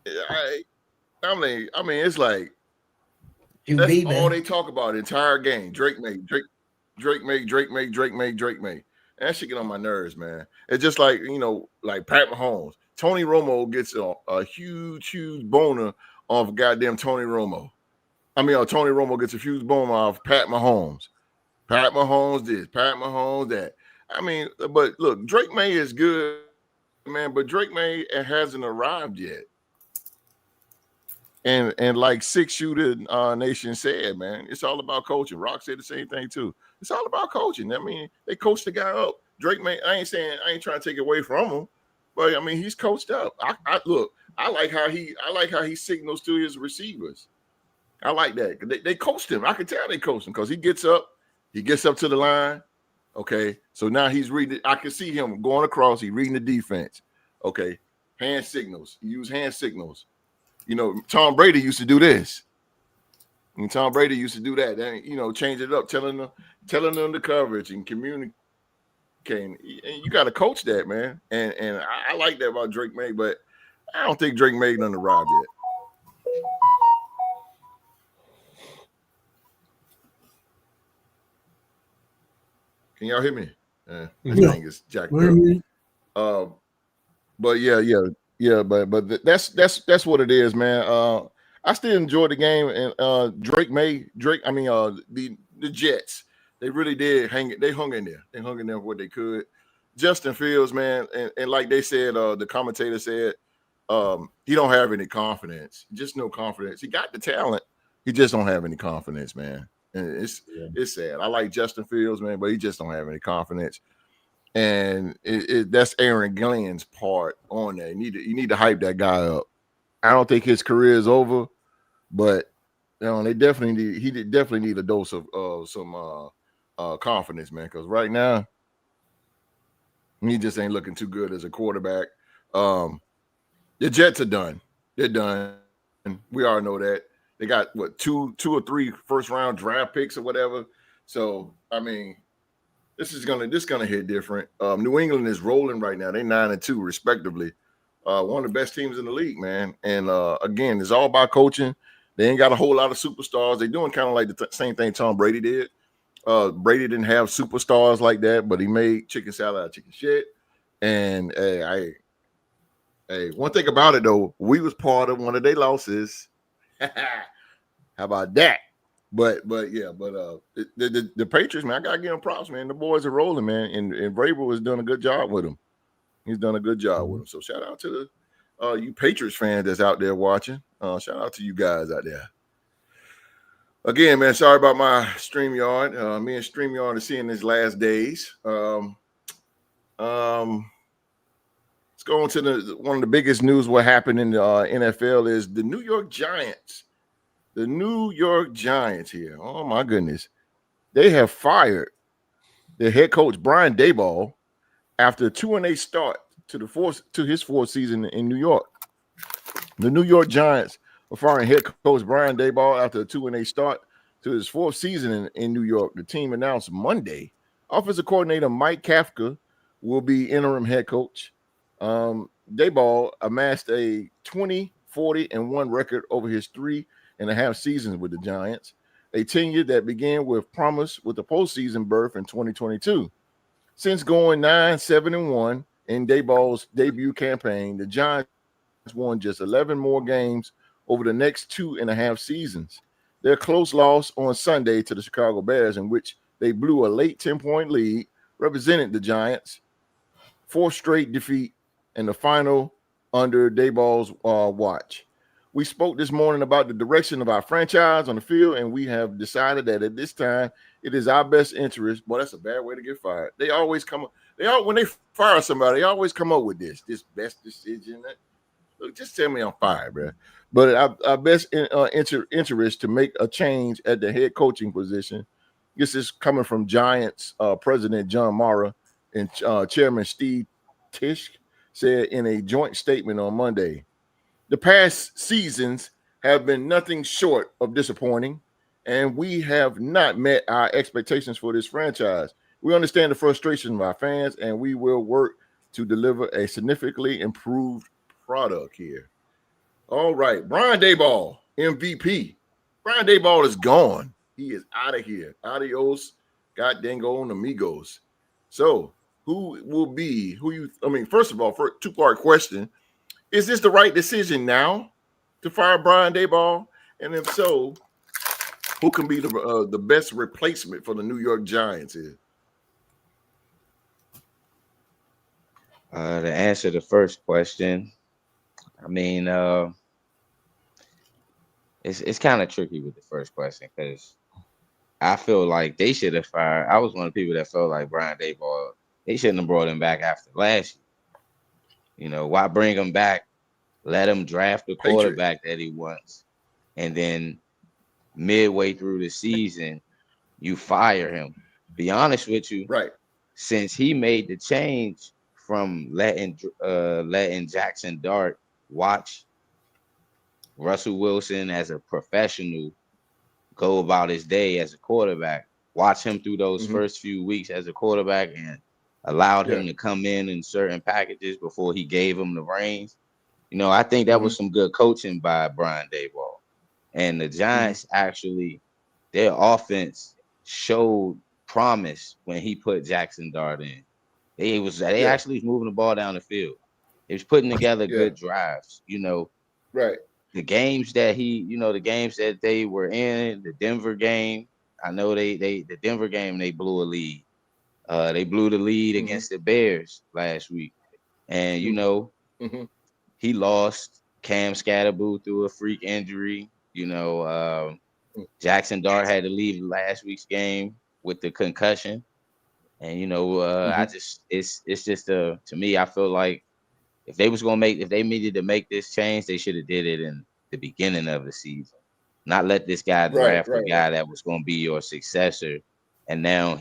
I mean, it's like that's all they talk about the entire game. Drake May. And that shit get on my nerves, man. It's just like, like Pat Mahomes. Tony Romo gets a huge boner off goddamn Tony Romo. Tony Romo gets a huge boner off Pat Mahomes. Pat Mahomes this, Pat Mahomes that. But look, Drake May is good, man, but Drake May hasn't arrived yet. And like Six Shooter Nation said, man, it's all about coaching. Rock said the same thing too. It's all about coaching. They coached the guy up. Drake May, I ain't trying to take it away from him, but he's coached up. I like how he signals to his receivers. I like that. They coached him. I can tell they coached him because he gets up to the line. Okay, so now he's reading. I can see him going across. He's reading the defense. Okay, hand signals. He use hand signals. Tom Brady used to do this. And Tom Brady used to do that. Then, change it up, telling them the coverage and communicating. And you got to coach that, man. And I like that about Drake May, but I don't think Drake May done arrived yet. Can y'all hear me? This thing is jacked up. But yeah, but that's what it is, man. I still enjoyed the game, and the Jets, they really did they hung in there. They hung in there what they could. Justin Fields, man, and like they said, the commentator said, he don't have any confidence. Just no confidence. He got the talent. He just don't have any confidence, man. And it's sad. I like Justin Fields, man, but he just don't have any confidence. And that's Aaron Glenn's part on that. You need to hype that guy up. I don't think his career is over, but he definitely need a dose of some confidence, man. Because right now, he just ain't looking too good as a quarterback. The Jets are done. They're done. We all know that. They got two or three first round draft picks or whatever. So this is gonna hit different. New England is rolling right now. They're 9-2 respectively. One of the best teams in the league, man. And again, it's all about coaching. They ain't got a whole lot of superstars. They're doing kind of like the same thing Tom Brady did. Brady didn't have superstars like that, but he made chicken salad out of chicken shit. And hey, one thing about it though, we was part of one of their losses. How about that? But the Patriots, man, I gotta give them props, man. The boys are rolling, man, and Vrabel has done a good job with them. He's done a good job with them. So shout out to the you Patriots fans that's out there watching. Shout out to you guys out there. Again, man, sorry about my StreamYard. Me and StreamYard are seeing his last days. Let's go on to one of the biggest news. What happened in the NFL is the New York Giants. the New York Giants here. Oh my goodness. They have fired their head coach Brian Daboll after a 2-8 start to his fourth season in New York. The New York Giants are firing head coach Brian Daboll after a 2-8 start to his fourth season in New York. The team announced Monday. Offensive coordinator Mike Kafka will be interim head coach. Daboll amassed a 20-40-1 record over his 3.5 seasons with the Giants, a tenure that began with promise with the postseason berth in 2022. Since going 9-7-1 in Daboll's debut campaign, the Giants won just 11 more games over the next 2.5 seasons. Their close loss on Sunday to the Chicago Bears, in which they blew a late 10-point lead, represented the Giants' fourth straight defeat in the final under Daboll's watch. We spoke this morning about the direction of our franchise on the field, and we have decided that at this time it is our best interest. Boy, that's a bad way to get fired. They always come up. When they fire somebody, they always come up with this best decision. Look, just tell me I'm fired, bro. But our best interest to make a change at the head coaching position. This is coming from Giants President John Mara and Chairman Steve Tisch said in a joint statement on Monday. The past seasons have been nothing short of disappointing, and we have not met our expectations for this franchise. We understand the frustration of our fans, and we will work to deliver a significantly improved product here. All right, Brian Daboll, MVP. Brian Daboll is gone. He is out of here. Adios, god dango amigos. So, first of all, for a two-part question, is this the right decision now to fire Brian Daboll? And if so, who can be the best replacement for the New York Giants here? To answer the first question, I mean, it's kind of tricky with the first question because I feel like they should have fired. I was one of the people that felt like Brian Daboll, they shouldn't have brought him back after last year. You know, why bring him back? Let him draft the quarterback that he wants. And then midway through the season, you fire him. Be honest with you. Right. Since he made the change from letting Jackson Dart watch Russell Wilson as a professional go about his day as a quarterback, watch him through those first few weeks as a quarterback and allowed him to come in certain packages before he gave him the reins. You know, I think that was some good coaching by Brian Daboll. And the Giants actually, their offense showed promise when he put Jackson Dart in. They actually was moving the ball down the field. They was putting together good drives, you know. Right. The games that the games that they were in, the Denver game, I know the Denver game, they blew a lead. They blew the lead against the Bears last week. And, you know, he lost Cam Scatterboo through a freak injury. You know, Jackson Dart had to leave last week's game with the concussion. And, you know, it's just to me, I feel like if they needed to make this change, they should have did it in the beginning of the season. Not let this guy draft a guy that was going to be your successor. And now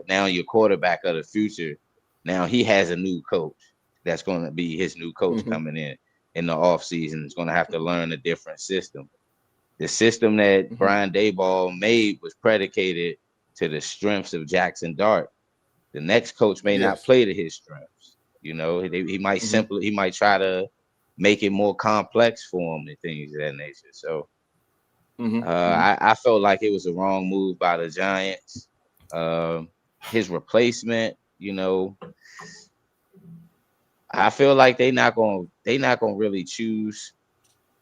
now your quarterback of the future. Now he has a new coach that's going to be his new coach coming in the offseason. Is going to have to learn a different system. The system that Brian Daboll made was predicated to the strengths of Jackson Dart. The next coach may not play to his strengths. You know, he might he might try to make it more complex for him and things of that nature. So I felt like it was a wrong move by the Giants. His replacement, you know, I feel like they not gonna really choose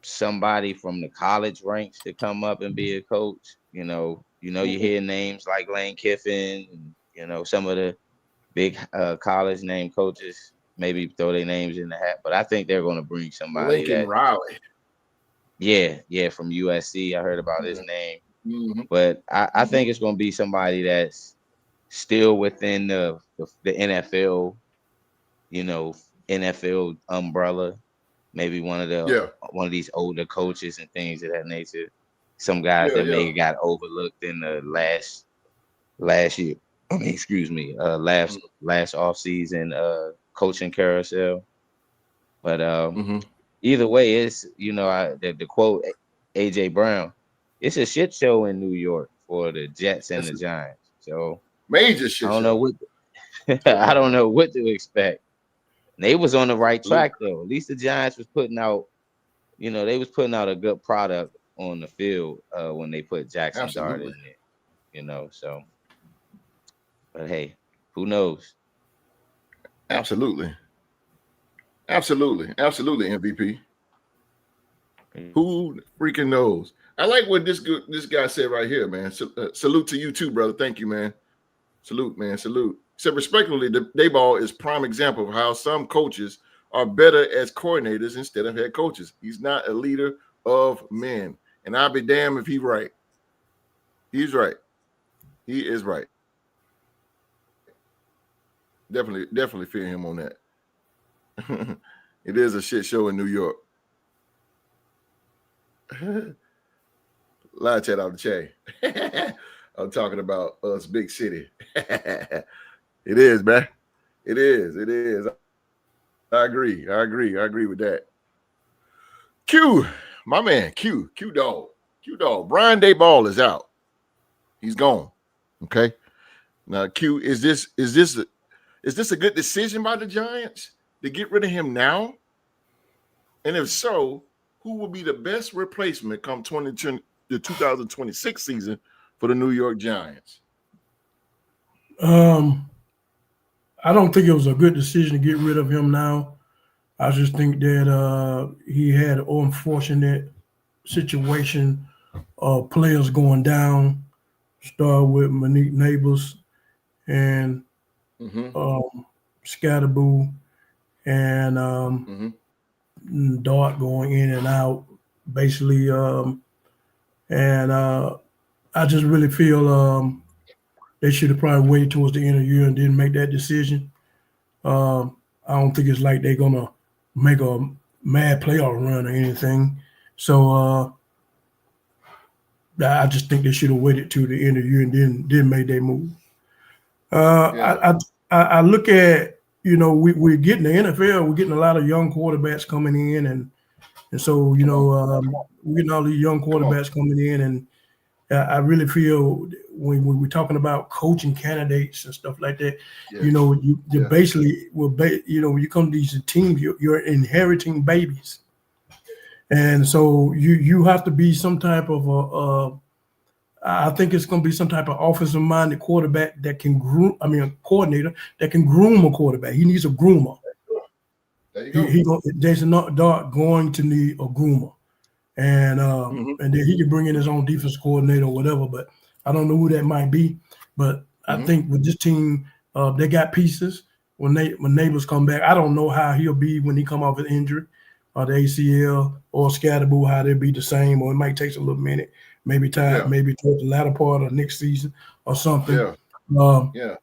somebody from the college ranks to come up and be a coach. You hear names like Lane Kiffin and, you know, some of the big college name coaches maybe throw their names in the hat, but I think they're going to bring somebody Lincoln Riley. Yeah, from USC. I heard about his name, but I think it's going to be somebody that's still within the NFL, you know, NFL umbrella. Maybe one of these older coaches and things of that nature. some guys that may have got overlooked in the last year. Excuse me, last off season coaching carousel. But either way, it's the quote AJ Brown. It's a shit show in New York for the Jets and the Giants. So major shit. I don't know what I don't know what to expect. They was on the right track though. At least the Giants was putting out, they was putting out a good product on the field when they put Jackson Dart in there. So but hey, who knows? Absolutely, MVP. Who freaking knows? I like what this guy said right here, man. Salute to you too, brother. Thank you, man. Salute, man. Salute. He said, respectfully, Daboll is prime example of how some coaches are better as coordinators instead of head coaches. He's not a leader of men. And I'll be damned if he's right. He's right. He is right. Definitely fear him on that. It is a shit show in New York. Live chat out the chain. I'm talking about us, big city. It is, man. It is. I agree with that. Q, my man, Q Dog. Brian Daboll is out. He's gone. Okay. Now, Q, is this a good decision by the Giants to get rid of him now? And if so, who will be the best replacement come the 2026 season for the New York Giants? I don't think it was a good decision to get rid of him now. I just think that he had an unfortunate situation of players going down. Start with Monique Neighbors and Scatterboo and Dart going in and out, basically. And I just really feel they should have probably waited towards the end of the year and didn't make that decision. I don't think it's like they're going to make a mad playoff run or anything. So I just think they should have waited to the end of the year and then make their move. I look at, we're getting the NFL, we're getting a lot of young quarterbacks coming in. And so, we're getting all these young quarterbacks coming in. And I really feel when we're talking about coaching candidates and stuff like that, you basically when you come to these teams, you're inheriting babies. And so you have to be some type of I think it's going to be some type of offensive-minded quarterback that can a coordinator that can groom a quarterback. He needs a groomer. There you go. Jason Dart going to need a groomer. And and then he could bring in his own defense coordinator or whatever, but I don't know who that might be. But I think with this team, they got pieces. When Neighbors come back, I don't know how he'll be when he come off an injury, or the ACL or Scatterboo, how they'll be the same, or it might take a little minute, maybe maybe towards the latter part of next season or something.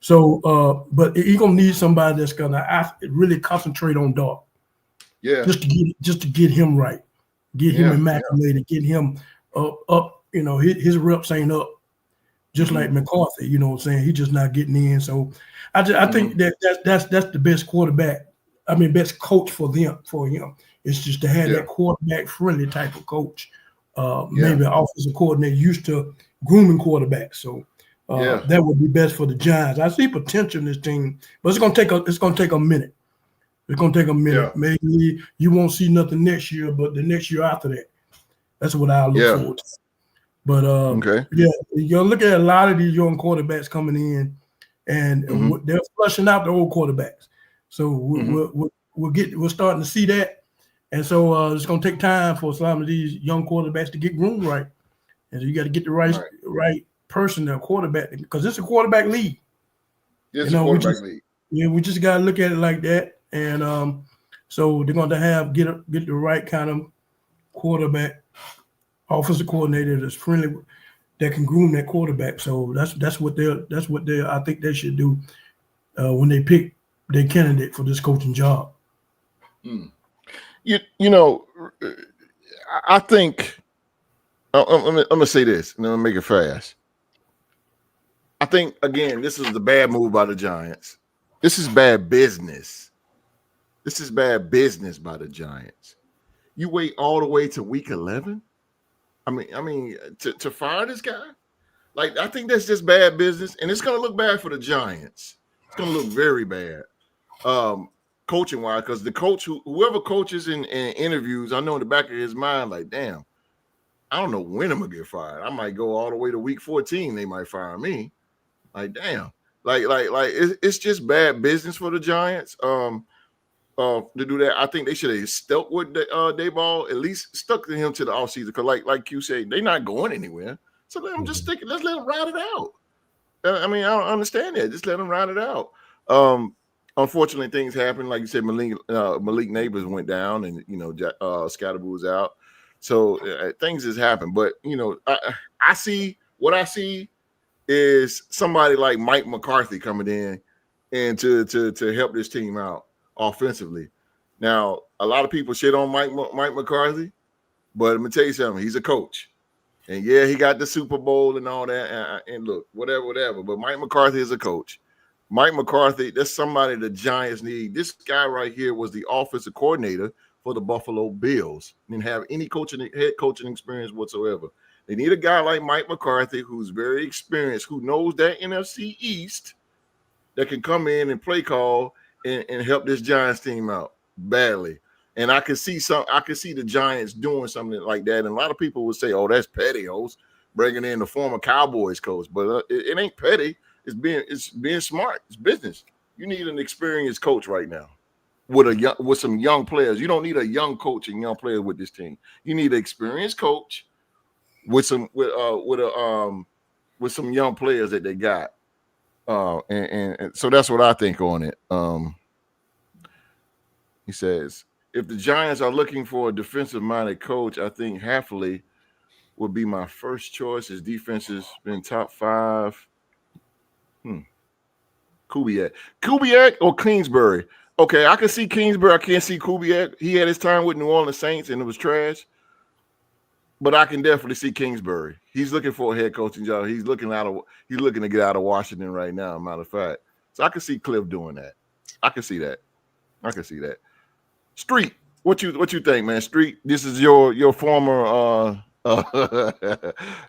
So, but he's gonna need somebody that's gonna really concentrate on Dart. Yeah, just to get him right. Get him immaculated, get him up. His reps ain't up, just like McCarthy. You know what I'm saying? He's just not getting in. So I think that's the best quarterback. I mean, best coach for him. It's just to have that quarterback friendly type of coach. Maybe an offensive coordinator used to grooming quarterbacks. So that would be best for the Giants. I see potential in this team, but it's gonna take a minute. It's going to take a minute. Yeah. Maybe you won't see nothing next year, but the next year after that, that's what I look forward to. But, you're looking at a lot of these young quarterbacks coming in, and they're flushing out the old quarterbacks. So we're starting to see that. And so it's going to take time for some of these young quarterbacks to get groomed right. And so you got to get the right person, the quarterback, because it's a quarterback league. It's a quarterback league. Yeah, we just got to look at it like that. And so they're going to get the right kind of quarterback, offensive coordinator that's friendly, that can groom that quarterback. So that's what I think they should do when they pick their candidate for this coaching job. I think I'm gonna say this, and I'm gonna make it fast. I think again, this is the bad move by the Giants. This is bad business. This is bad business by the Giants. You wait all the way to week 11. I mean, to fire this guy. Like, I think that's just bad business, and it's gonna look bad for the Giants. It's gonna look very bad, coaching wise, because the coach, whoever coaches in interviews, I know in the back of his mind, like, damn, I don't know when I'm gonna get fired. I might go all the way to week 14. They might fire me. Like, damn, like it's just bad business for the Giants. To do that, I think they should have stuck with Daboll, at least stuck to him to the offseason. Because, like you say, they're not going anywhere. So let them just stick it. Let's let them ride it out. I mean, I don't understand that. Just let them ride it out. Unfortunately, things happen. Like you said, Malik Neighbors went down, and Scatterboo's out. So things just happen. But I see what I see is somebody like Mike McCarthy coming in and to help this team out offensively. Now, a lot of people shit on Mike McCarthy, but let me tell you something. He's a coach. And yeah, he got the Super Bowl and all that. And look, whatever. But Mike McCarthy is a coach. Mike McCarthy, that's somebody the Giants need. This guy right here was the offensive coordinator for the Buffalo Bills. Didn't have any head coaching experience whatsoever. They need a guy like Mike McCarthy who's very experienced, who knows that NFC East, that can come in and play call and help this Giants team out badly. And I can see the Giants doing something like that. And a lot of people would say, "Oh, that's petty, host, bringing in the former Cowboys coach." But it ain't petty. It's being smart. It's business. You need an experienced coach right now with some young players. You don't need a young coach and young players with this team. You need an experienced coach with some young players that they got. And so that's what I think on it. He says, if the Giants are looking for a defensive-minded coach, I think Hafley would be my first choice. His defense has been top 5. Kubiak or Kingsbury? Okay, I can see Kingsbury. I can't see Kubiak. He had his time with New Orleans Saints, and it was trash. But I can definitely see Kingsbury. He's looking for a head coaching job. He's looking to get out of Washington right now, matter of fact. So I can see Cliff doing that. I can see that. Street, what you think, man? Street, this is your former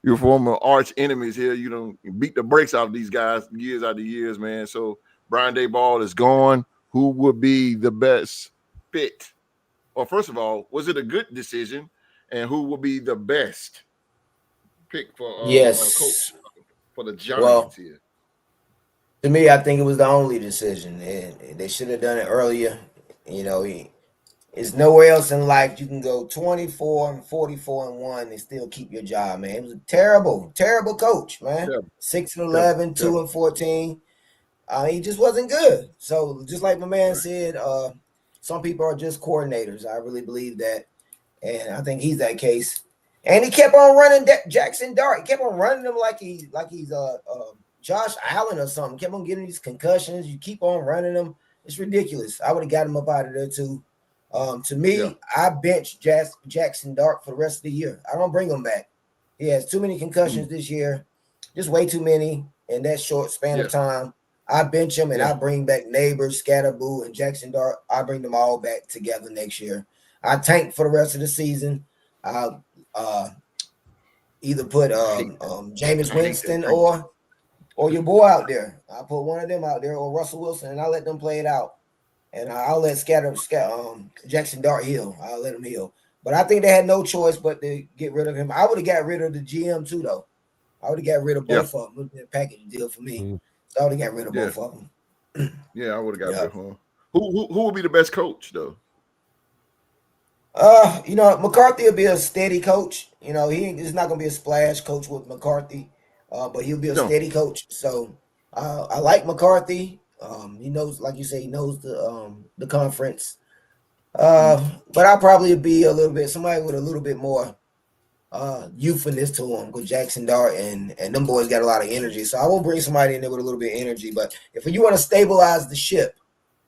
your former arch enemies here. You don't beat the brakes out of these guys years out of years, man. So Brian Daboll is gone. Who would be the best fit? Or first of all, was it a good decision? And who will be the best pick for coach for the Giants here? To me, I think it was the only decision, and they should have done it earlier. It's nowhere else in life you can go 24-44-1 and still keep your job, man. It was a terrible coach, man. 6-11, 2-14. He just wasn't good. So just like my man said, some people are just coordinators. I really believe that. And I think he's that case. And he kept on running Jackson Dart. He kept on running him like he's Josh Allen or something. Kept on getting these concussions. You keep on running him. It's ridiculous. I would have got him up out of there too. To me, I bench Jackson Dart for the rest of the year. I don't bring him back. He has too many concussions this year. Just way too many in that short span of time. I bench him and I bring back Neighbors, Scatterboo, and Jackson Dart. I bring them all back together next year. I tank for the rest of the season. I'll either put Jameis Winston or your boy out there. I'll put one of them out there or Russell Wilson, and I'll let them play it out. And I'll let Jackson Dart heal. I'll let him heal. But I think they had no choice but to get rid of him. I would have got rid of the GM too, though. I would have got rid of both of them. It would have been a package deal for me. So I would have got rid of both of them. I would have got rid of him. Who would be the best coach, though? McCarthy will be a steady coach. He's not going to be a splash coach with McCarthy, but he'll be a steady coach. So I like McCarthy. He knows, like you say, he knows the conference. But I'll probably be somebody with a little bit more youthfulness to him, because Jackson Dart and them boys got a lot of energy. So I will bring somebody in there with a little bit of energy. But if you want to stabilize the ship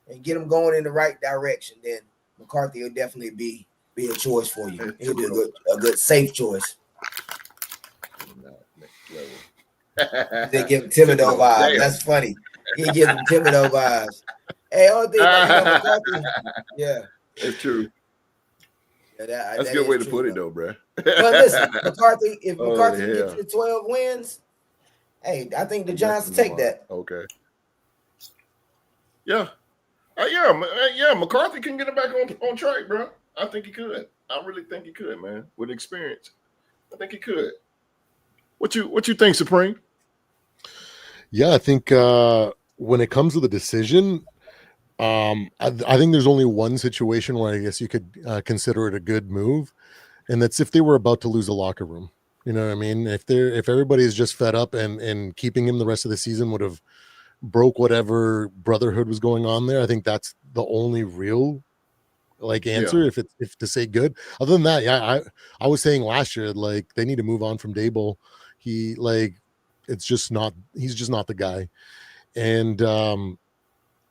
and get them going in the right direction, then McCarthy will definitely be a choice for you. He'll be a good safe choice. level. They give him Thibodeau vibes. Damn. That's funny. He gives him Thibodeau vibes. Hey, other thing about McCarthy. Yeah. It's true. Yeah, That's a good way to put it, though, bro. But listen, McCarthy, if McCarthy Holy gets hell. you 12 wins, hey, I think the Giants will take that. Okay. Yeah. Yeah, McCarthy can get it back on track, bro. I think he could. I really think he could, man. With experience, I think he could. What you think, Supreme? Yeah, I think when it comes to the decision, I think there's only one situation where I guess you could consider it a good move, and that's if they were about to lose the locker room. You know what I mean? If everybody's just fed up and keeping him the rest of the season would have broke whatever brotherhood was going on there. I think that's the only real answer. Yeah. If to say good. Other than that, yeah, I was saying last year they need to move on from Daboll. He's just not the guy. And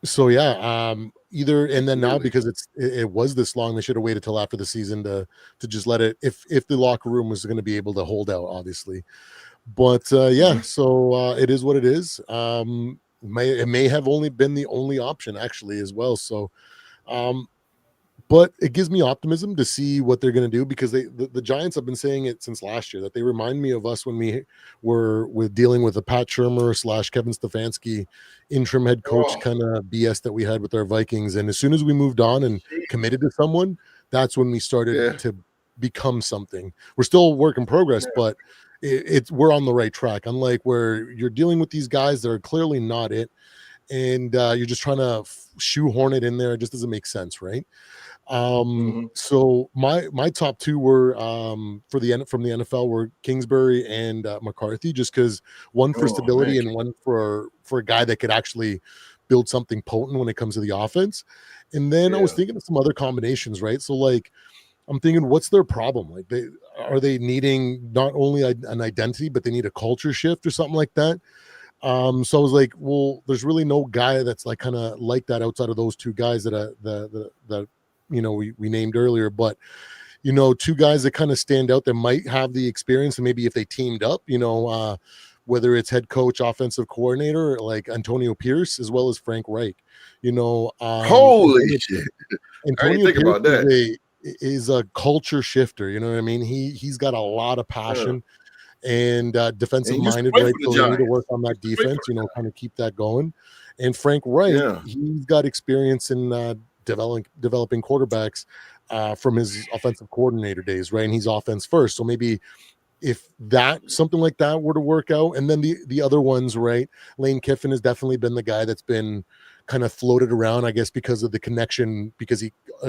so yeah, either and then now because it was this long, they should have waited till after the season to just let it if the locker room was going to be able to hold out, obviously. But yeah, so it is what it is. It may have only been the only option actually as well. So but it gives me optimism to see what they're going to do because the Giants have been saying it since last year that they remind me of us when we were dealing with the Pat Shurmur / Kevin Stefanski interim head coach kind of BS that we had with our Vikings. And as soon as we moved on and committed to someone, that's when we started to become something. We're still a work in progress, but we're on the right track. Unlike where you're dealing with these guys that are clearly not it, and you're just trying to shoehorn it in there. It just doesn't make sense, right? So my top two were from the NFL were Kingsbury and McCarthy, just because one for stability and one for a guy that could actually build something potent when it comes to the offense. And then I was thinking of some other combinations, right? So I'm thinking, what's their problem? Are they needing not only an identity, but they need a culture shift or something like that? So I was like, well, there's really no guy that's kind of like that outside of those two guys that we named earlier, but two guys that kind of stand out that might have the experience, and maybe if they teamed up, whether it's head coach, offensive coordinator, like Antonio Pierce, as well as Frank Reich, holy shit. Antonio Pierce is a culture shifter. You know what I mean? He's got a lot of passion. And defensive minded, right? So they need to work on that defense, kind of keep that going. And Frank Reich, he's got experience in developing quarterbacks from his offensive coordinator days, right? And he's offense first. So maybe if something like that were to work out, and then the other ones, right? Lane Kiffin has definitely been the guy that's been kind of floated around, I guess, because of the connection, because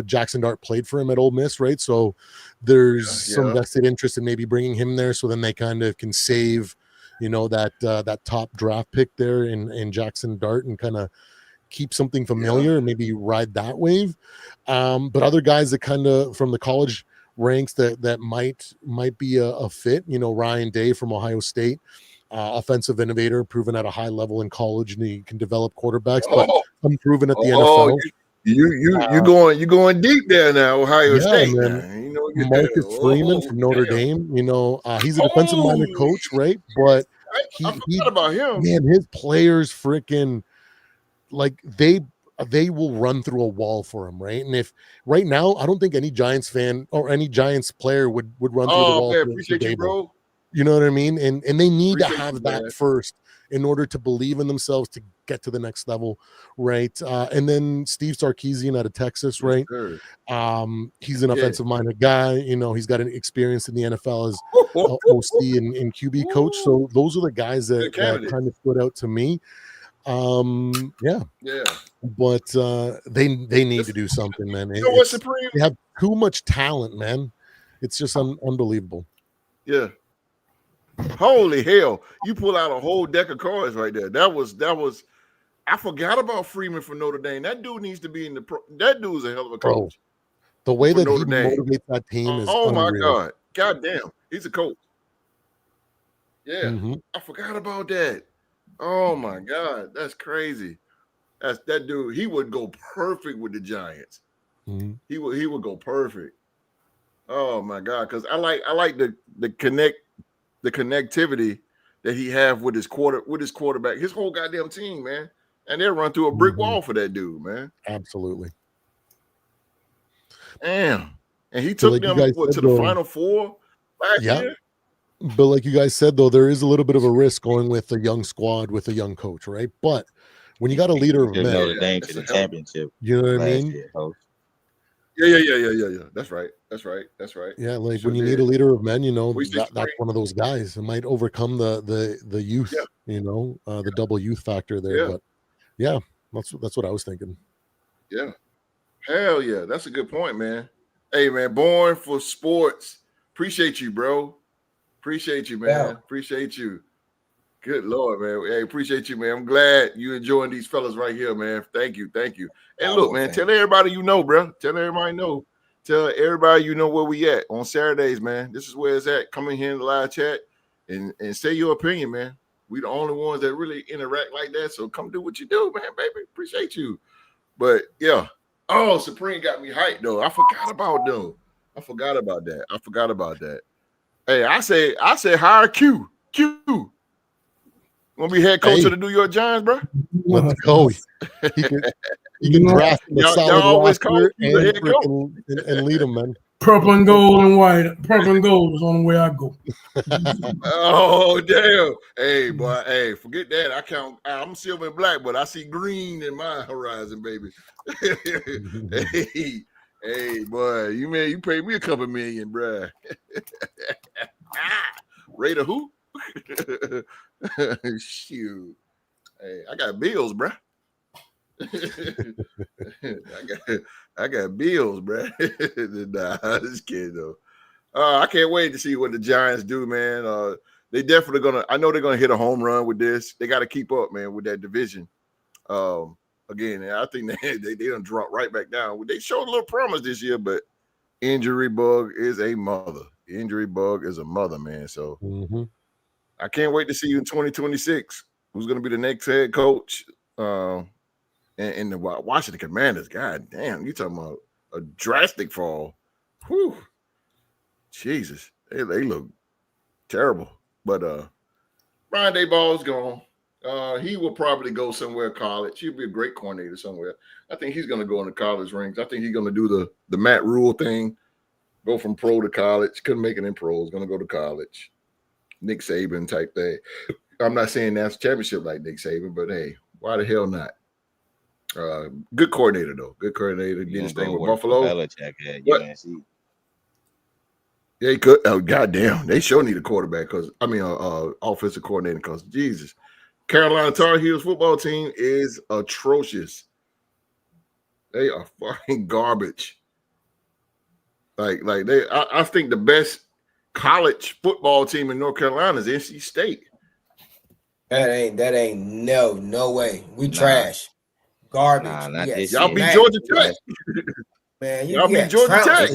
Jackson Dart played for him at Ole Miss, right? So there's some vested interest in maybe bringing him there, so then they kind of can save, that top draft pick there in Jackson Dart and kind of keep something familiar and maybe ride that wave. But other guys that kind of from the college ranks that might be a fit, Ryan Day from Ohio State. Offensive innovator, proven at a high level in college, and he can develop quarterbacks, but unproven at the NFL. You're going deep there now, Ohio State. Marcus Freeman from Notre Dame. He's a defensive-minded coach, right? But I forgot about him. Man, his players freaking they will run through a wall for him, right? And if right now, I don't think any Giants fan or any Giants player would run through the wall. Man, appreciate you, bro. You know what I mean? And they need to have that first in order to believe in themselves to get to the next level, right? And then Steve Sarkisian out of Texas, right? He's an offensive-minded guy. He's got an experience in the NFL as OC and QB coach. So those are the guys that kind of stood out to me. But they need to do something, man. They have too much talent, man. It's just unbelievable. Yeah. Holy hell! You pull out a whole deck of cards right there. That was. I forgot about Freeman from Notre Dame. That dude needs to be in the pro. That dude's a hell of a coach. The way that he motivates that team is unreal. My god! God damn, he's a coach. Yeah, I forgot about that. Oh my god, that's crazy. That's that dude. He would go perfect with the Giants. He would go perfect. Oh my god, because I like the connectivity that he have with his quarterback, his whole goddamn team, man. And they'll run through a brick wall for that dude, man. Absolutely. Damn. And he So took like you them guys to said, the though, Final Four last yeah. year. But like you guys said, though, there is a little bit of a risk going with a young squad with a young coach, right? But when you got a leader of Took men, Notre Dame that's to a the hell of a- championship you know what I last mean? year, host. Yeah. That's right. Yeah, like Sure when you did. need a leader of men, you know, We see that's Spring. one of those guys. It might overcome the youth, Yeah. you know, the double youth factor there. Yeah. But yeah, that's what I was thinking. Yeah. Hell yeah. That's a good point, man. Hey, man, born for sports. Appreciate you, bro. Appreciate you, man. Yeah. Appreciate you. Good Lord, man. Hey, appreciate you, man. I'm glad you enjoying these fellas right here, man. Thank you. And look, man, tell everybody you know, bro. Tell everybody you know where we at on Saturdays, man. This is where it's at. Come in here in the live chat and say your opinion, man. We the only ones that really interact like that. So come do what you do, man, baby. Appreciate you. But yeah. Oh, Supreme got me hyped though. I forgot about them. I forgot about that. Hey, I say hire Q. Gonna be head coach of the New York Giants, bro. Let's go. He can draft a Y'all solid always call roster you the head coach. and lead them, man. Purple and gold and white. Purple and gold is on the way I go. Oh damn! Hey boy, hey, forget that. I'm silver and black, but I see green in my horizon, baby. hey, boy, you paid me a couple million, bruh. Raider who? Shoot. Hey, I got bills, bruh. I got bills, bruh. Nah, this kid though. I can't wait to see what the Giants do, man. They definitely I know they're gonna hit a home run with this. They got to keep up, man, with that division. Again, I think they done drop right back down. They showed a little promise this year, but injury bug is a mother. Injury bug is a mother, man. So I can't wait to see you in 2026. Who's going to be the next head coach? And the Washington Commanders. God damn, you talking about a drastic fall. Whew. Jesus, they look terrible. But Brian Daboll's gone. He will probably go somewhere college. He'll be a great coordinator somewhere. I think he's going to go in the college ranks. I think he's going to do the Matt Rule thing, go from pro to college. Couldn't make it in pro. He's going to go to college. Nick Saban type thing. I'm not saying national championship like Nick Saban, but hey, why the hell not? Good coordinator though. Good coordinator. Did his thing with Buffalo. Belichick at UNC. Yeah, he could. Oh, goddamn. They sure need a quarterback offensive coordinator because Jesus. Carolina Tar Heels football team is atrocious. They are fucking garbage. I think the best college football team in North Carolina is NC State. That ain't no way. We trash. Garbage. Yes. Y'all beat Georgia Tech. Man, y'all beat Georgia Tech.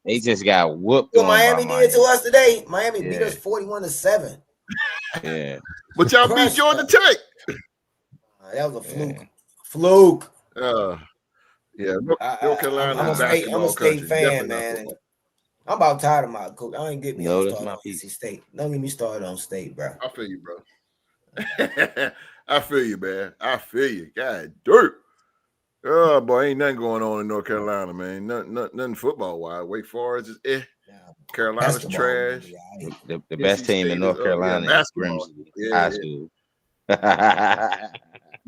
They just got whooped. What Miami did to us today. Miami beat us 41-7. Yeah. But y'all beat Georgia Tech. That was a fluke. Yeah, North Carolina. I'm a state fan, man. I'm about tired of my coach. I ain't get me started on NC State. Don't get me started on state, bro. I feel you, bro. I feel you, man. I feel you. God dirt. Oh boy, ain't nothing going on in North Carolina, man. Nothing football wise. Wake Forest is Carolina's trash. The best team in North Carolina is Grimsley High School.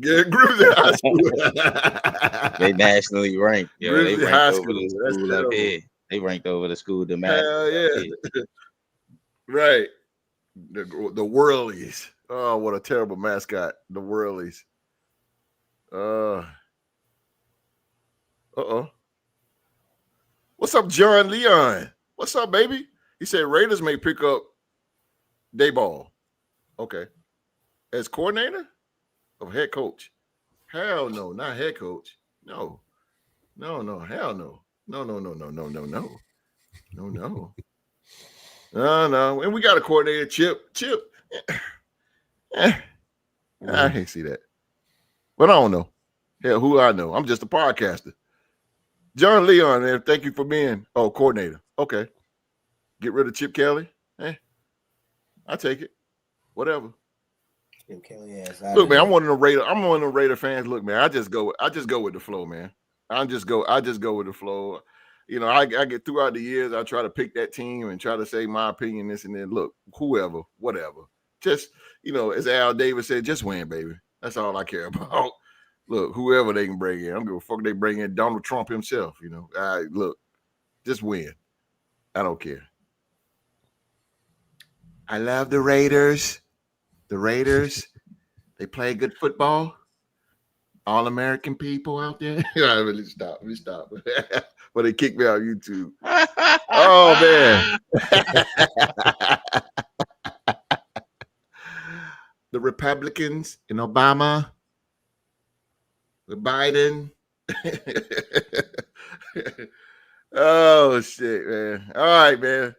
Yeah, Grimsley High School. They nationally ranked. They ranked High over the school up here. They ranked over the school to match. Hell yeah. Right. The Whirlies. Oh, what a terrible mascot. The Whirlies. What's up, John Leon? What's up, baby? He said Raiders may pick up Daboll. Okay. As coordinator or head coach? Hell no, not head coach. No. Hell no. No. No. And we got a coordinator, Chip. I can't see that. But I don't know. Hell, who I know? I'm just a podcaster. John Leon, man, thank you for being coordinator. Okay. Get rid of Chip Kelly. I take it. Whatever. Look, man, I'm one of the Raider fans. Look, man, I just go with the flow, man. I just go with the flow. You know, I get throughout the years, I try to pick that team and try to say my opinion, this and then. Look, whoever, whatever. Just, you know, as Al Davis said, just win, baby. That's all I care about. Look, whoever they can bring in. I don't give a fuck they bring in Donald Trump himself, you know. Look, just win. I don't care. I love the Raiders. The Raiders, they play good football. All-American people out there. Let me stop. But they kicked me out of YouTube. Oh, man. The Republicans and Obama, the Biden. Oh, shit, man. All right, man.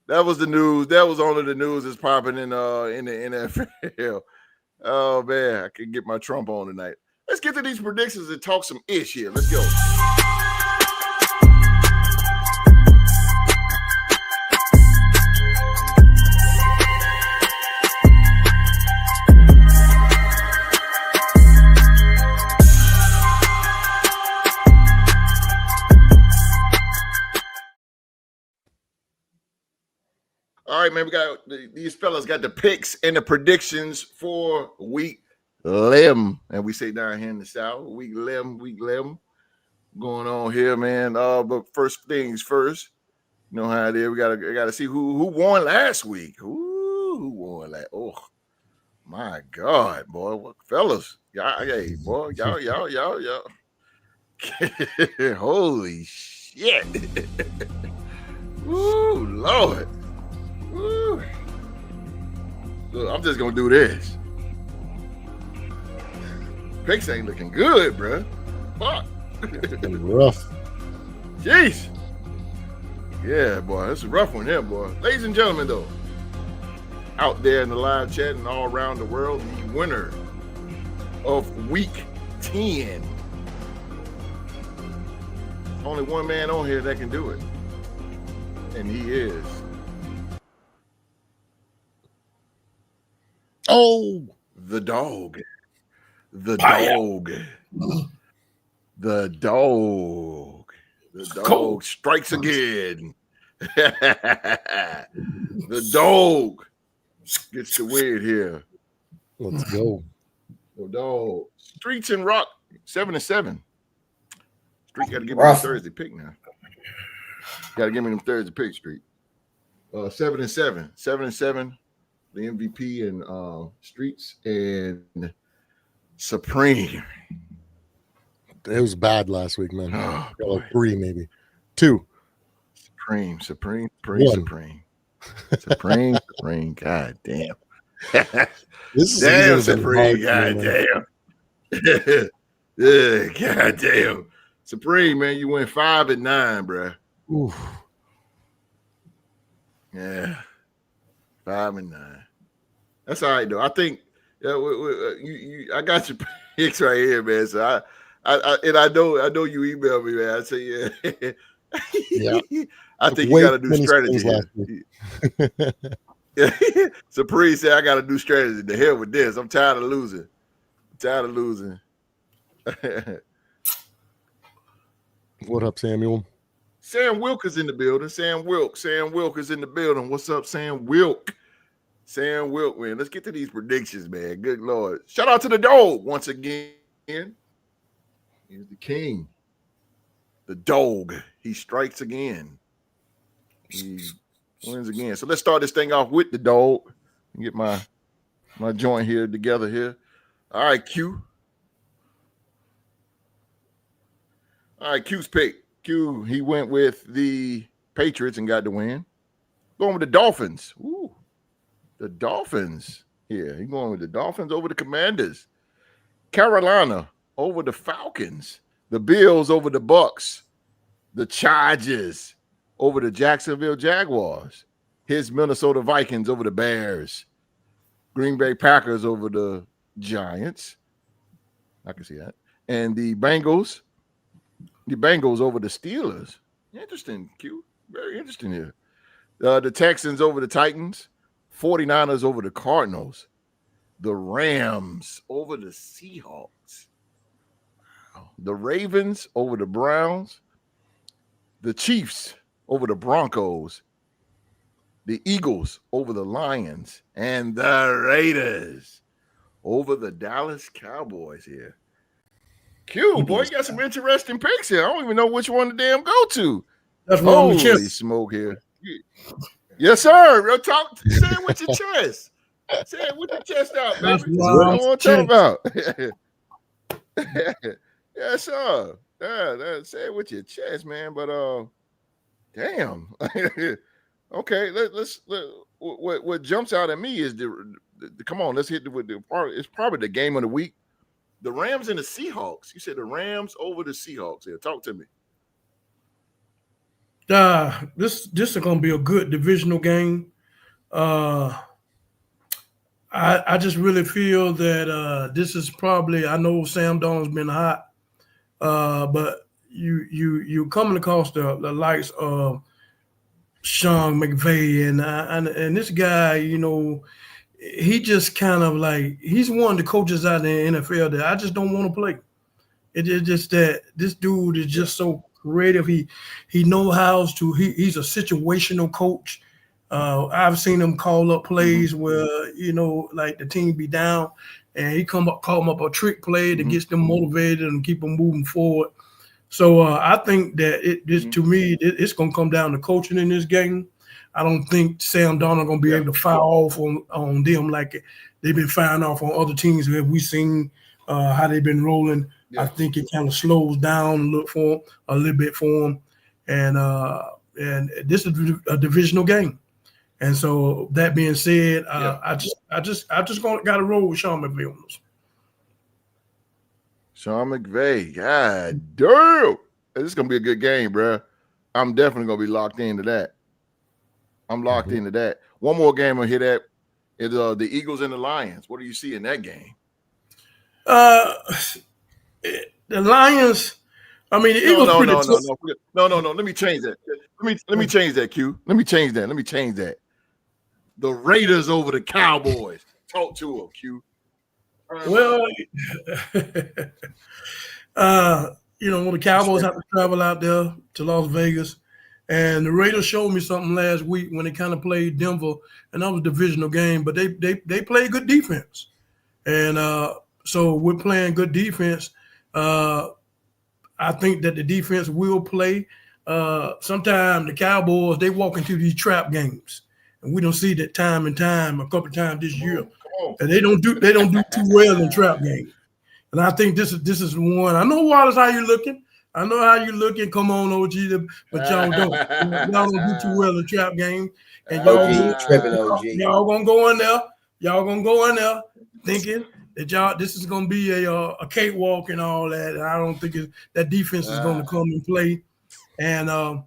That was the news. That was only the news that's popping in the NFL. Oh, man. I can get my Trump on tonight. Let's get to these predictions and talk some ish here. Let's go. All right, man. We got these fellas got the picks and the predictions for week 11, and we say down here in the South, week 11 going on here, man. But first things first, you know how it is. We gotta see who won last week. Who won last? Oh my God, boy, what fellas, y'all, hey, boy, y'all. Holy shit! Woo, Lord. Woo. Look, I'm just gonna do this. Picks ain't looking good, bro. Fuck. Rough. Jeez. Yeah, boy. It's a rough one here, boy. Ladies and gentlemen, though, out there in the live chat and all around the world, the winner of week 10. Only one man on here that can do it. And he is. Oh, the dog. The dog strikes again. The dog gets the win here. Let's go. The dog. Streets and Rock, 7-7. Street got to give me a Thursday pick now. Got to give me them Thursday pick, Street. 7-7. 7-7. The MVP and Streets and Supreme. It was bad last week, man. Oh, like 3, maybe 2. Supreme. One. Supreme. God damn. This Damn, Supreme. God damn. Yeah, God damn. Supreme, man, you went 5-9, bro. Oof. Yeah. 5-9. That's all right, though. I think I got your picks right here, man. So I know you emailed me, man. I say, yeah. I think you got to do strategy here. Supreme said, I got to do strategy. The hell with this. I'm tired of losing. What up, Samuel? Sam Wilk is in the building. Sam Wilk is in the building. What's up, Sam Wilk? Sam Wilk, man. Let's get to these predictions, man. Good Lord. Shout out to the dog once again. He's the king. The dog. He strikes again. He wins again. So let's start this thing off with the dog. Get my joint here together here. All right, Q. All right, Q's pick. Q, he went with the Patriots and got the win. Going with the Dolphins. Ooh, the Dolphins. Yeah, he's going with the Dolphins over the Commanders. Carolina over the Falcons. The Bills over the Bucks. The Chargers over the Jacksonville Jaguars. His Minnesota Vikings over the Bears. Green Bay Packers over the Giants. I can see that. And the Bengals over the Steelers. Interesting, Q. Very interesting here. The Texans over the Titans. 49ers over the Cardinals. The Rams over the Seahawks. The Ravens over the Browns. The Chiefs over the Broncos. The Eagles over the Lions. And the Raiders over the Dallas Cowboys here. Q, boy, you got some interesting picks here. I don't even know which one to damn go to. That's wrong. Holy smoke here. Yes, sir. Talk, say it with your chest. Say it with your chest out, baby. That's what I want to talk about. Yes, sir. Yeah, say it with your chest, man. But damn. Okay, what jumps out at me is the come on, let's hit with the part. It's probably the game of the week. The Rams and the Seahawks. You said the Rams over the Seahawks. Here, talk to me. This is going to be a good divisional game. I just really feel that this is probably. I know Sam Darnold's been hot, but you coming across the likes of Sean McVay and this guy, you know, he just kind of like he's one of the coaches out in the NFL that I just don't want to play. It's just that this dude is just so creative. He knows how to. He's a situational coach. I've seen him call up plays where, you know, like the team be down and he call them up a trick play that gets them motivated and keep them moving forward. So I think that to me, it's going to come down to coaching in this game. I don't think Sam Darnold going to be able to fire off on them like they've been firing off on other teams where we've seen how they've been rolling. Yeah. I think it kind of slows down a little bit for them. And this is a divisional game. And so that being said, I just got to roll with Sean McVay on this. Sean McVay, God damn, this is gonna be a good game, bro. I'm definitely gonna be locked into that. I'm locked into that. One more game I'll hit at is the Eagles and the Lions. What do you see in that game? The Lions. I mean, the Eagles. No. Let me change that. Let me change that, Q. Let me change that. The Raiders over the Cowboys. Talk to them, Q. Well, you know, when the Cowboys have to travel out there to Las Vegas, and the Raiders showed me something last week when they kind of played Denver, and that was a divisional game, but they played good defense, and so we're playing good defense. I think that the defense will play. Sometimes the Cowboys, they walk into these trap games, and we don't see that time and time a couple of times this year. And they don't do too well in trap games. And I think this is one. I know, Wallace, how you looking. I know how you looking. Come on, OG, but y'all don't. Y'all don't do too well in trap games. And y'all gonna go in there. Y'all gonna go in there thinking that this is gonna be a cakewalk and all that. And I don't think that defense is gonna come and play. And I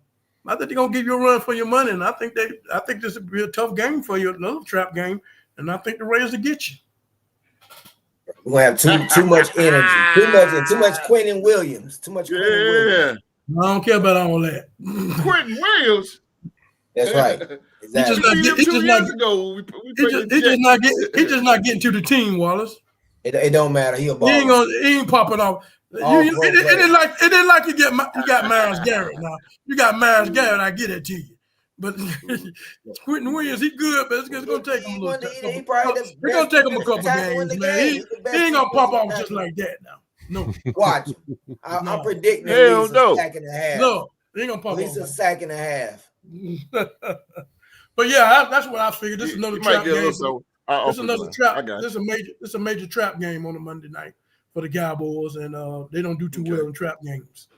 think they're gonna give you a run for your money. And I think this will be a tough game for you, another trap game. And I think the Raiders will get you. We're gonna have too much energy, too much Quentin Williams, too much. Quentin Williams. I don't care about all that. Quentin Williams. That's right. Exactly. He's just not getting to the team, Wallace. It don't matter. He ain't popping off. It ain't like you got Myles Garrett now. You got Myles Garrett. I get it to you. But Quentin Williams, he good, but it's gonna take him a little time. It's gonna take him a couple games, man. He ain't gonna pop off just like that now. No. Watch. I'm predicting a sack and a half. No, he ain't gonna pop off. At least a sack and a half. But yeah, that's what I figured. This is another trap game. This is another trap. This is a major trap game on a Monday night for the Cowboys, and they don't do too well in trap games.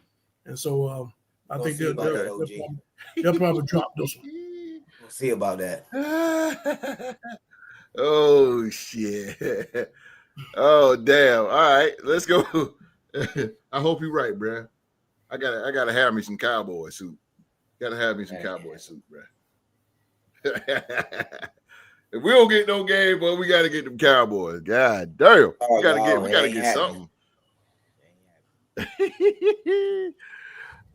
And so I think they'll probably drop this one. We'll see about that. Oh shit! Oh damn! All right, let's go. I hope you're right, bro. I gotta have me some cowboy suit. Gotta have me some cowboy suit, bro. If we don't get no game, boy, we gotta get them Cowboys. God damn, we gotta get something.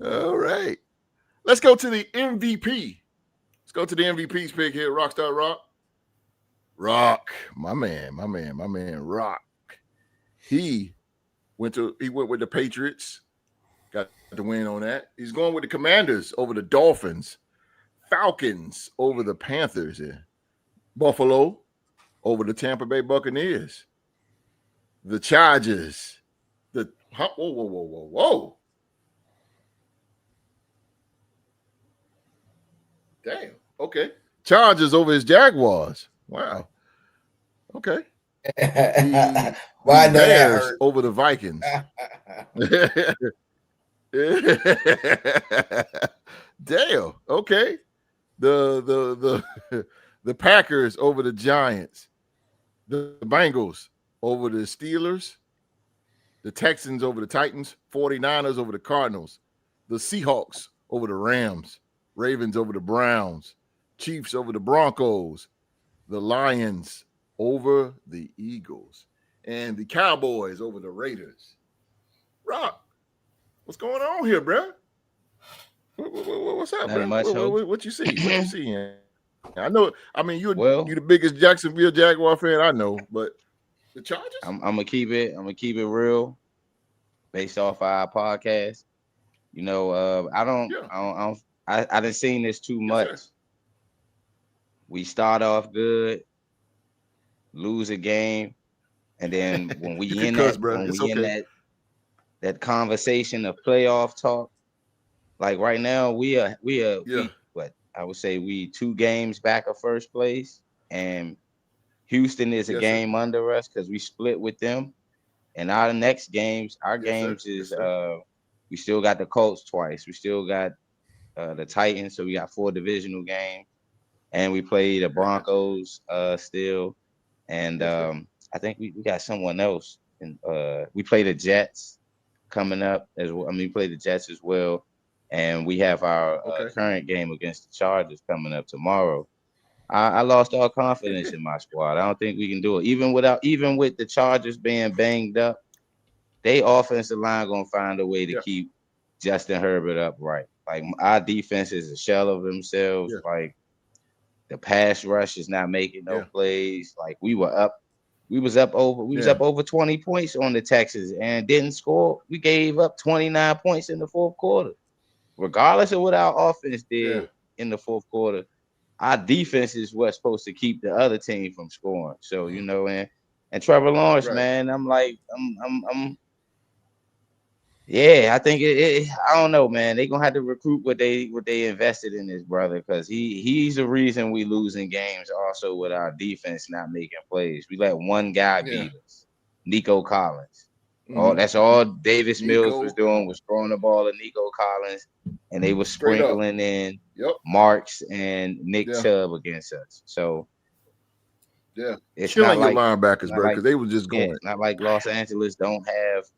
All right. Let's go to the MVP. Let's go to the MVP's pick here. Rockstar Rock. Rock, my man, Rock. He went with the Patriots, got the win on that. He's going with the Commanders over the Dolphins, Falcons over the Panthers, Buffalo over the Tampa Bay Buccaneers, the Chargers, whoa. Damn. Okay. Chargers over his Jaguars. Wow. Okay. The Bears over the Vikings. Damn. Okay. The Packers over the Giants. The Bengals over the Steelers. The Texans over the Titans. 49ers over the Cardinals. The Seahawks over the Rams. Ravens over the Browns. Chiefs over the Broncos. The Lions over the Eagles. And the Cowboys over the Raiders. Rock, what's going on here, bro? What's up, bro? What you see? What you see? I know. I mean, you're the biggest Jacksonville Jaguar fan I know, but the Chargers. I'm gonna keep it real, based off our podcast. You know, I done seen this too much. Yes, we start off good, lose a game, and then when we in that conversation of playoff talk, like right now we I would say we 2 games back of first place, and Houston is a game under us because we split with them. And our next games, we still got the Colts twice. We still got the Titans, so we got 4 divisional games, and we play the Broncos still, and I think we got someone else, and we play the Jets coming up as well. I mean, we play the Jets as well, and we have our current game against the Chargers coming up tomorrow. I lost all confidence in my squad. I don't think we can do it, even with the Chargers being banged up. They offensive line gonna find a way to keep Justin Herbert upright. Like, our defense is a shell of themselves. Like, the pass rush is not making no plays. Like, we was up over 20 points on the Texans and didn't score. We gave up 29 points in the fourth quarter. Regardless of what our offense did in the fourth quarter, our defense is what's supposed to keep the other team from scoring. So, you know, and Trevor Lawrence, man, I think I don't know, man. They're gonna have to recruit what they invested in this brother, because he's the reason we losing games also with our defense not making plays. We let one guy beat us, Nico Collins. Oh, that's all Davis Mills was doing, was throwing the ball to Nico Collins, and they were sprinkling in Marks and Nick Chubb against us. So it's not like linebackers, bro, because they were just going. It's not like Los Angeles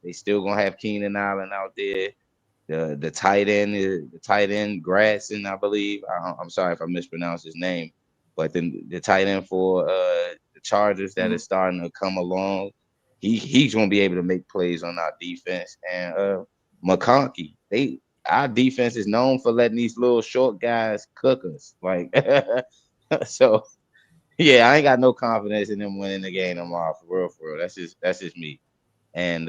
they still gonna have Keenan Allen out there. The tight end Gradson, I believe. I'm sorry if I mispronounced his name, but then the tight end for the Chargers that is starting to come along. He's gonna be able to make plays on our defense. And McConkey, our defense is known for letting these little short guys cook us. Like, so yeah, I ain't got no confidence in them winning the game tomorrow, for real. That's just me. And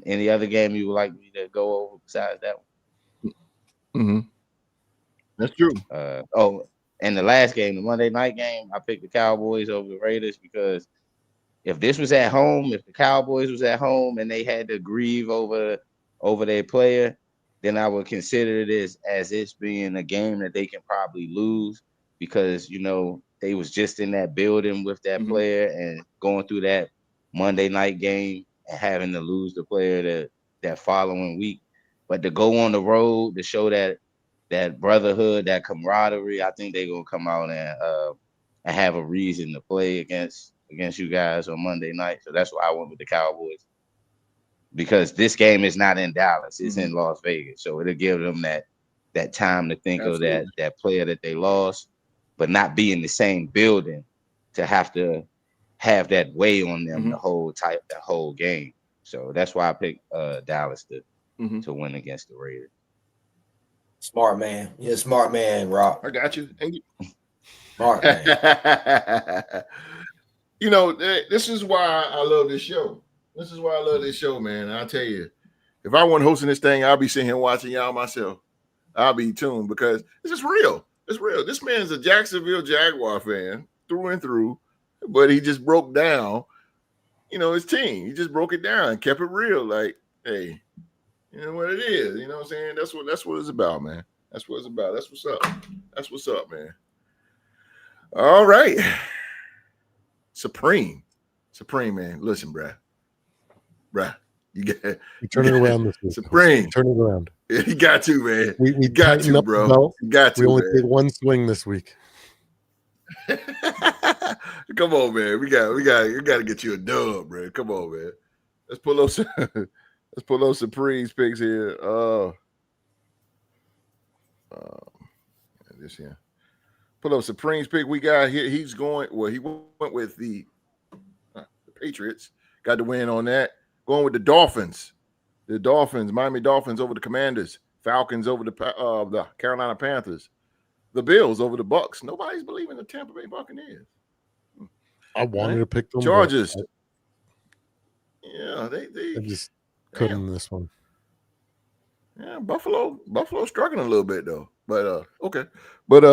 any other game you would like me to go over besides that one? That's true. And the last game, the Monday night game, I picked the Cowboys over the Raiders, because if this was at home, if the Cowboys was at home and they had to grieve over their player, then I would consider this as it's being a game that they can probably lose, because, you know, they was just in that building with that player and going through that Monday night game and having to lose the player that following week. But to go on the road to show that brotherhood, that camaraderie, I think they're gonna come out and have a reason to play against you guys on Monday night. So that's why I went with the Cowboys, because this game is not in Dallas, it's in Las Vegas. So it'll give them that time to think of that player that they lost, but not be in the same building to have that weigh on them the whole game. So that's why I picked Dallas to win against the Raiders. Smart man. You're a smart man, Rock. I got you. Smart man. You know, this is why I love this show. This is why I love this show, man. I'll tell you, if I wasn't hosting this thing, I'll be sitting here watching y'all myself. I'll be tuned because this is real. It's real. This man's a Jacksonville Jaguar fan through and through, but he just broke down, you know, his team. He just broke it down and kept it real. Like, hey, you know what it is. You know what I'm saying? That's what it's about, man. That's what it's about. That's what's up. That's what's up, man. All right. Supreme, man. Listen, bruh. You turn it around this week. Supreme. Turn it around. You got to, man. We got to, bro. Belt. You got to. We only man. take one swing this week. Come on, man. We got to get you a dub, bro. Come on, man. Let's pull those Supremes picks here. This here. Pull up Supremes pick we got here. He's going. Well, he went with the Patriots. Got the win on that. Going with the Dolphins. The Dolphins, Miami Dolphins over the Commanders. Falcons over the Carolina Panthers. The Bills over the Bucks. Nobody's believing the Tampa Bay Buccaneers. I wanted to pick them. Chargers. Yeah, they I just couldn't in this one. Yeah, Buffalo struggling a little bit though. But okay. But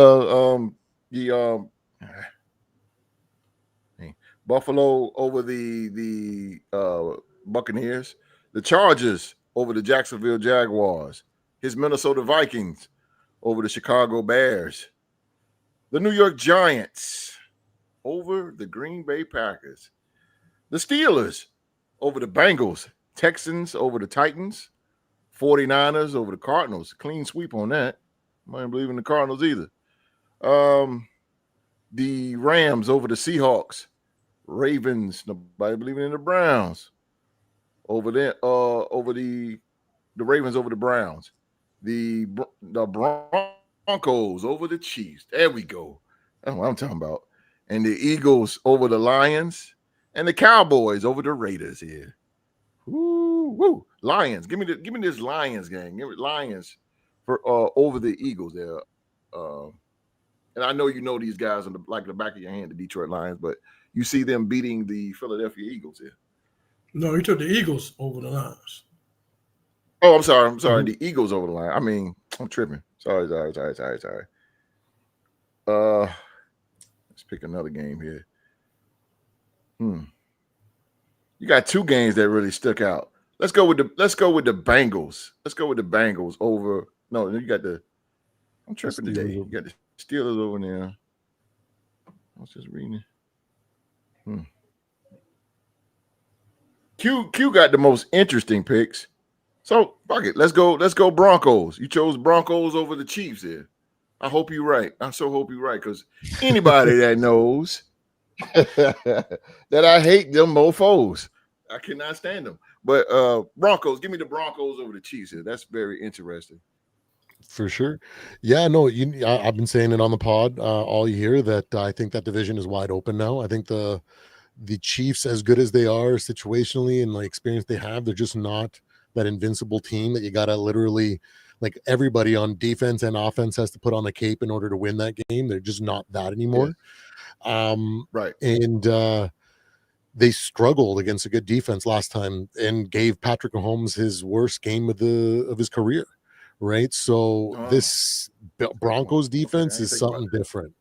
Buffalo over the Buccaneers, the Chargers over the Jacksonville Jaguars, his Minnesota Vikings over the Chicago Bears, the New York Giants over the Green Bay Packers, the Steelers over the Bengals, Texans over the Titans, 49ers over the Cardinals. Clean sweep on that. I don't believe in the Cardinals either. The Rams over the Seahawks, Ravens, nobody believing in the Browns. Over there, over the Ravens over the Browns. The Broncos over the Chiefs. There we go. That's what I'm talking about. And the Eagles over the Lions, and the Cowboys over the Raiders here. Woo. Lions. Give me this Lions gang. Give me Lions for over the Eagles there. And I know you know these guys on the back of your hand, the Detroit Lions, but you see them beating the Philadelphia Eagles here. No, he took the Eagles over the Lions. Oh, I'm sorry. Mm-hmm. The Eagles over the line. I mean, I'm tripping. Sorry. Let's pick another game here. You got two games that really stuck out. Let's go with the Bengals. Let's go with the Bengals over. No, you got I'm tripping today. You got the Steelers over there. I was just reading it. Q got the most interesting picks. So fuck it. Let's go Broncos. You chose Broncos over the Chiefs here. I hope you're right. I so hope you're right, because anybody that knows that I hate them mofos. I cannot stand them. But Broncos, give me the Broncos over the Chiefs here. That's very interesting. For sure. Yeah, no, I've been saying it on the pod all year that I think that division is wide open now. I think the Chiefs, as good as they are situationally and the experience they have, they're just not that invincible team that you got to literally, like, everybody on defense and offense has to put on a cape in order to win that game. They're just not that anymore. Yeah. Right. And they struggled against a good defense last time and gave Patrick Mahomes his worst game of his career. Right. So this Broncos defense is something different.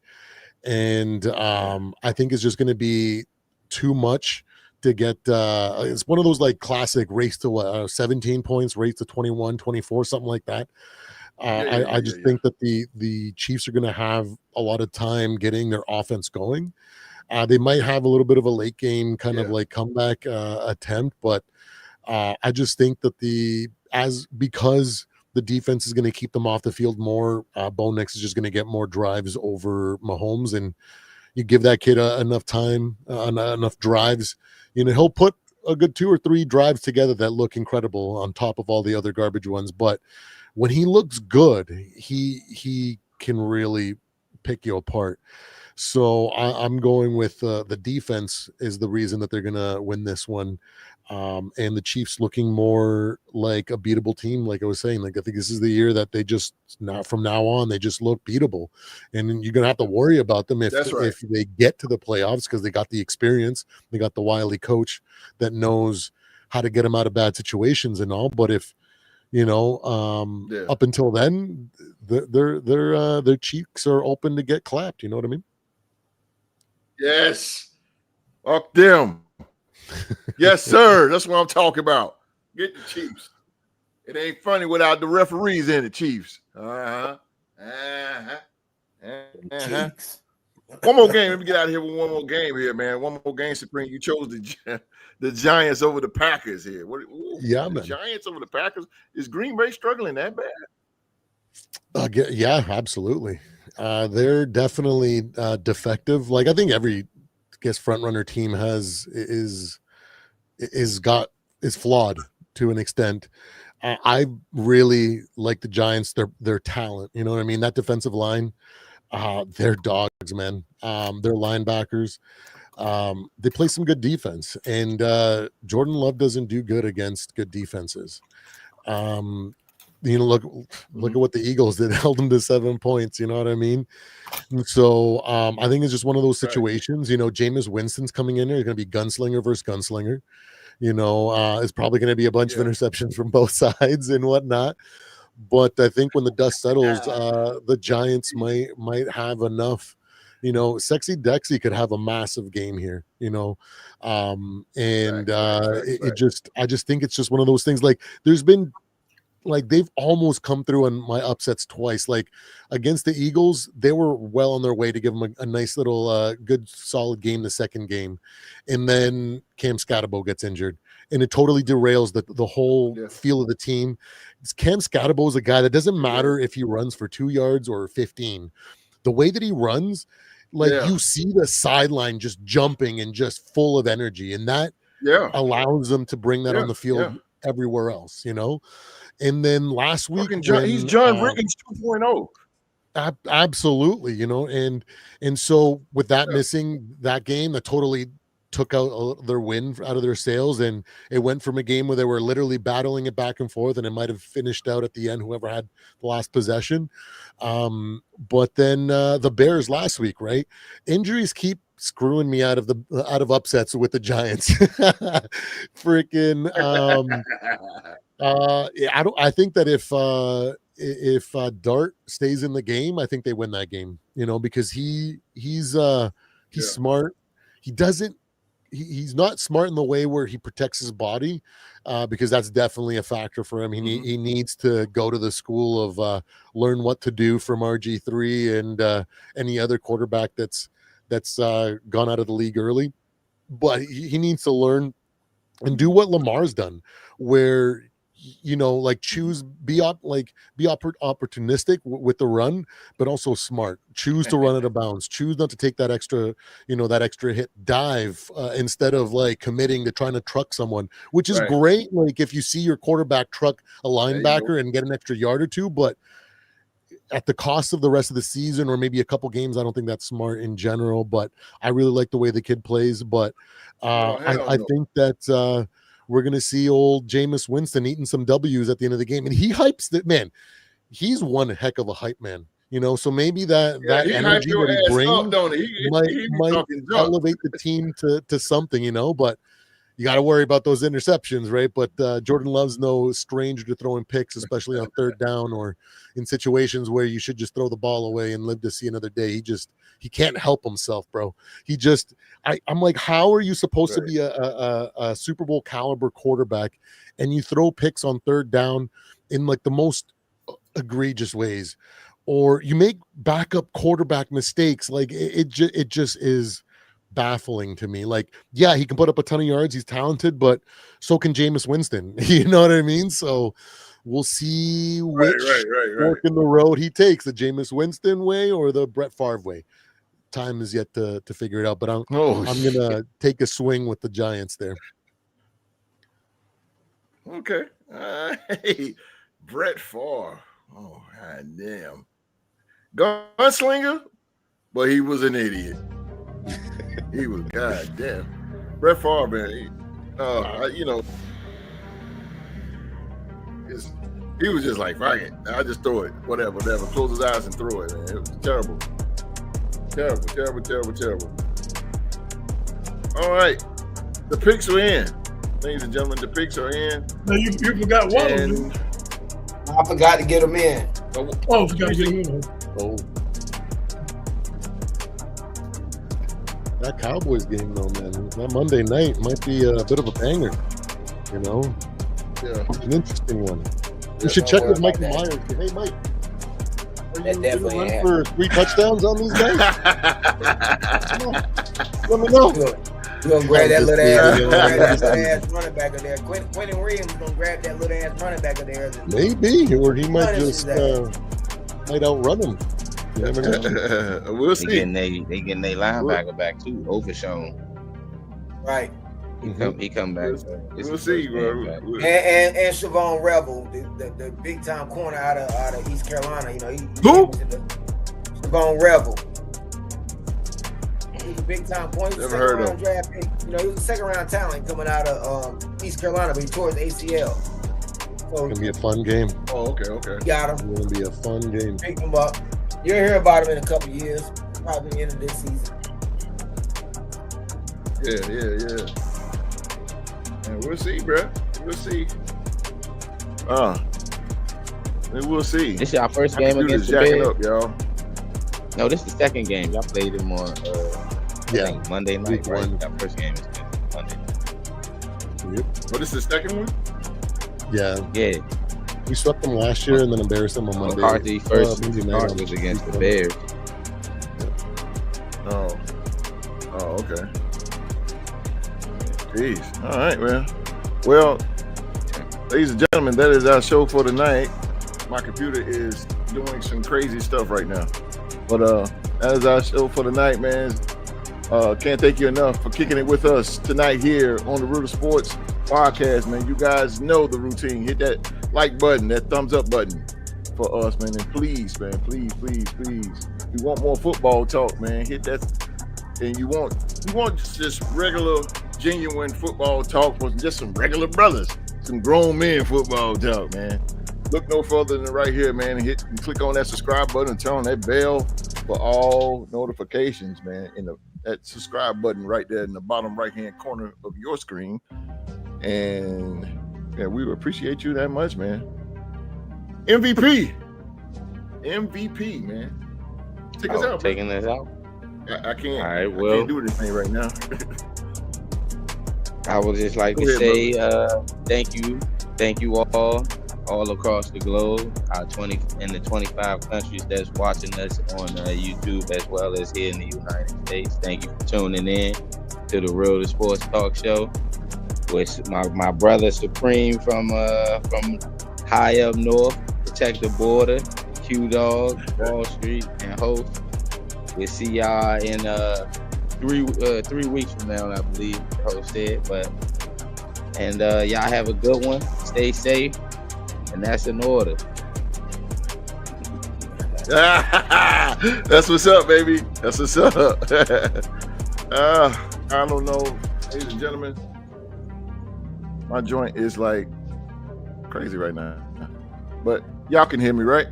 And I think it's just going to be too much to get. It's one of those like classic race to 17 points, race to 21, 24, something like that. I just think that the Chiefs are going to have a lot of time getting their offense going. They might have a little bit of a late game kind of like comeback attempt, but I just think that because the defense is going to keep them off the field more, Bo Nix is just going to get more drives over Mahomes, and you give that kid enough time, enough drives, he'll put a good 2 or 3 drives together that look incredible on top of all the other garbage ones. But when he looks good, he can really pick you apart. So I'm going with the defense is the reason that they're going to win this one. and the Chiefs looking more like a beatable team. Like I was saying, like I think this is the year that they just from now on they just look beatable, and you're gonna have to worry about them if they get to the playoffs because they got the experience, they got the wily coach that knows how to get them out of bad situations and all. But if up until then, their cheeks are open to get clapped. You know what I mean? Yes, up them. Yes, sir. That's what I'm talking about. Get the Chiefs. It ain't funny without the referees in the Chiefs. Cheeks. One more game. Let me get out of here with one more game here, man. One more game, Supreme. You chose the Giants over the Packers here. The Giants over the Packers. Is Green Bay struggling that bad? Yeah, absolutely. They're definitely defective. Like I think every front runner team is flawed to an extent. I really like the Giants. Their talent. You know what I mean? That defensive line. They're dogs, man. They're linebackers. They play some good defense, and Jordan Love doesn't do good against good defenses. Look at what the Eagles did, held them to 7 points. You know what I mean? And so I think it's just one of those situations. Jameis Winston's coming in there. He's going to be gunslinger versus gunslinger. It's probably going to be a bunch of interceptions from both sides and whatnot. But I think when the dust settles, the Giants might have enough. Sexy Dexy could have a massive game here. I just think it's just one of those things. Like there's been, like they've almost come through on my upsets twice. Like against the Eagles, they were well on their way to give them a nice little, good, solid game. The second game, and then Cam Scatterbo gets injured, and it totally derails the whole feel of the team. Cam Scatterbo is a guy that doesn't matter if he runs for 2 yards or 15. The way that he runs, you see the sideline just jumping and just full of energy, and that allows them to bring that on the field everywhere else. And then last week, he's John Riggins 2.0. Absolutely, and so with that missing that game, that totally took out their win out of their sails, and it went from a game where they were literally battling it back and forth, and it might have finished out at the end whoever had the last possession. But then the Bears last week, right? Injuries keep screwing me out of upsets with the Giants. Freaking I think that if Dart stays in the game, I think they win that game, because he's smart. He's not smart in the way where he protects his body, because that's definitely a factor for him. He needs to go to the school of learn what to do from RG3 and any other quarterback that's gone out of the league early. But he needs to learn and do what Lamar's done, where be opportunistic with the run, but also smart. Choose to run out of bounds. Choose not to take that extra hit dive instead of committing to trying to truck someone, which is great. Like if you see your quarterback truck a linebacker and get an extra yard or two, but at the cost of the rest of the season or maybe a couple games, I don't think that's smart in general. But I really like the way the kid plays. But I think that we're going to see old Jameis Winston eating some W's at the end of the game. And he hypes that, man. He's one heck of a hype man, so maybe that energy that he brings might elevate the team to something, but you got to worry about those interceptions, right? But Jordan Love's no stranger to throwing picks, especially on third down or in situations where you should just throw the ball away and live to see another day. He can't help himself, bro. I'm like, how are you supposed to be a Super Bowl caliber quarterback and you throw picks on third down in like the most egregious ways, or you make backup quarterback mistakes? Like it just is baffling to me. Like, yeah, he can put up a ton of yards. He's talented, but so can Jameis Winston. You know what I mean? So we'll see which fork in the road he takes, the Jameis Winston way or the Brett Favre way. Time is yet to figure it out, but I'm gonna take a swing with the Giants there. Okay. Hey, Brett Favre. Oh, god damn. Gunslinger, but he was an idiot. He was goddamn. Brett Favre, man. You know, he was just like, fuck it. I just throw it. Whatever. Close his eyes and throw it, man. It was terrible. Terrible. All right. The picks are in. Ladies and gentlemen, the picks are in. No, you forgot one. And, I forgot to get them in. Oh, forgot to get them in. Oh. That Cowboys game, though, man. That Monday night might be a bit of a banger. You know? Yeah. An interesting one. You should check with Michael Myers. Hey, Mike. That definitely run for 3 touchdowns on these guys? Let me know. You're gonna grab that little ass running back of there. Quentin Williams gonna grab that little ass running back of there. Maybe, or he might just might outrun him. You never know. We'll see. They getting their linebacker back too, Overshown. Right. He come back. We'll see, bro. And Siobhan Rebel, the big time corner out of East Carolina. You know, who? Siobhan Rebel. He's a big time point. Never heard of him. Draft pick. You know, he was a second round talent coming out of East Carolina, but he tore his ACL. So It's gonna be a fun game. Oh, okay. Got him. It's gonna be a fun game. Pick him up. You'll hear about him in a couple of years, probably the end of this season. Yeah. And we'll see, bro. We'll see. We'll see. This is our first game against the jacking Bears. up, y'all. No, this is the second game. Y'all played them on I think Monday night, week right? one. That first game is Monday. Yep. Oh, this is the second one? Yeah. We swept them last year and then embarrassed them on Monday. McCarthy first Monday night start on was against the week Bears. Oh, okay. Jeez. All right, man. Well, ladies and gentlemen, that is our show for tonight. My computer is doing some crazy stuff right now. But that is our show for tonight, man. Can't thank you enough for kicking it with us tonight here on the Root of Sports podcast, man. You guys know the routine. Hit that like button, that thumbs up button for us, man. And please, man, please. You want more football talk, man. Hit that. And you want just regular, genuine football talk with just some regular brothers, some grown men football talk, man. Look no further than right here, man, and click on that subscribe button and turn on that bell for all notifications, man. That subscribe button right there in the bottom right-hand corner of your screen. And yeah, we would appreciate you that much, man. MVP, man. Take us out, Taking us out. I can't. All right, I can't do anything right now. I would just like to say thank you all across the globe, in the 25 countries that's watching us on YouTube as well as here in the United States. Thank you for tuning in to the Real Sports Talk Show with my brother Supreme from high up north, protect the border, Q-Dog, Wall Street, and Host. We'll see y'all in 3 weeks from now, I believe the host said. And y'all have a good one. Stay safe. And that's in order. That's what's up, baby. That's what's up. I don't know, ladies and gentlemen. My joint is like crazy right now. But y'all can hear me, right?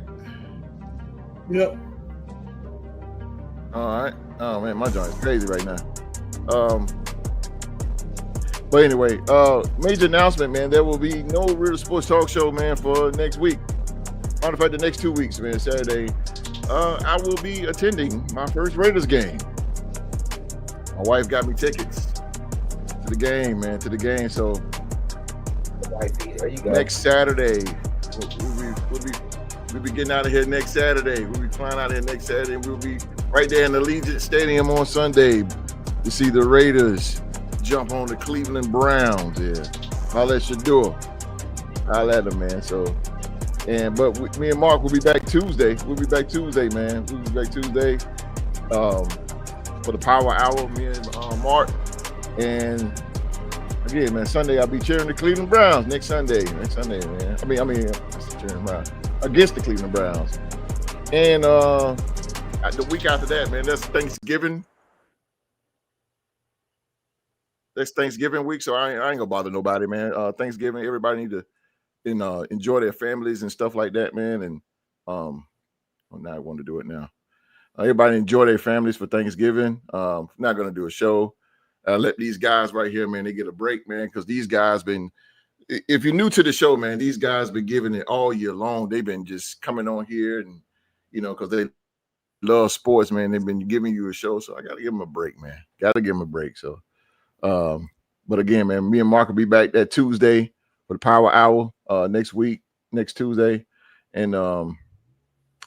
Yep. All right. Oh man, my joint is crazy right now. But anyway, major announcement, man. There will be no Real Sports Talk Show, man, for next week. Matter of fact, the next 2 weeks, man. Saturday, I will be attending my first Raiders game. My wife got me tickets to the game, man. So There you go. next Saturday, we'll be getting out of here next Saturday. We'll be flying out of here next Saturday. And we'll be right there in the Allegiant Stadium on Sunday to see the Raiders jump on the Cleveland Browns. Yeah, holla at Shador. Holla at them, man. So, but me and Mark will be back Tuesday. We'll be back Tuesday, man. We'll be back Tuesday for the Power Hour. Me and Mark. And again, man, Sunday I'll be cheering the Cleveland Browns next Sunday, man. I mean, cheering Browns against the Cleveland Browns. And the week after that, man, that's Thanksgiving. It's Thanksgiving week, so I ain't gonna bother nobody, man. Thanksgiving, everybody need to enjoy their families and stuff like that, man. And well, now I want to do it now. Everybody enjoy their families for Thanksgiving. Not gonna do a show. Let these guys right here, man, they get a break, man, because these guys been. If you're new to the show, man, these guys been giving it all year long. They've been just coming on here, and because they love sports, man. They've been giving you a show, so I gotta give them a break, man. Gotta give them a break. So, but again, man, me and Mark will be back that Tuesday for the Power Hour next Tuesday, and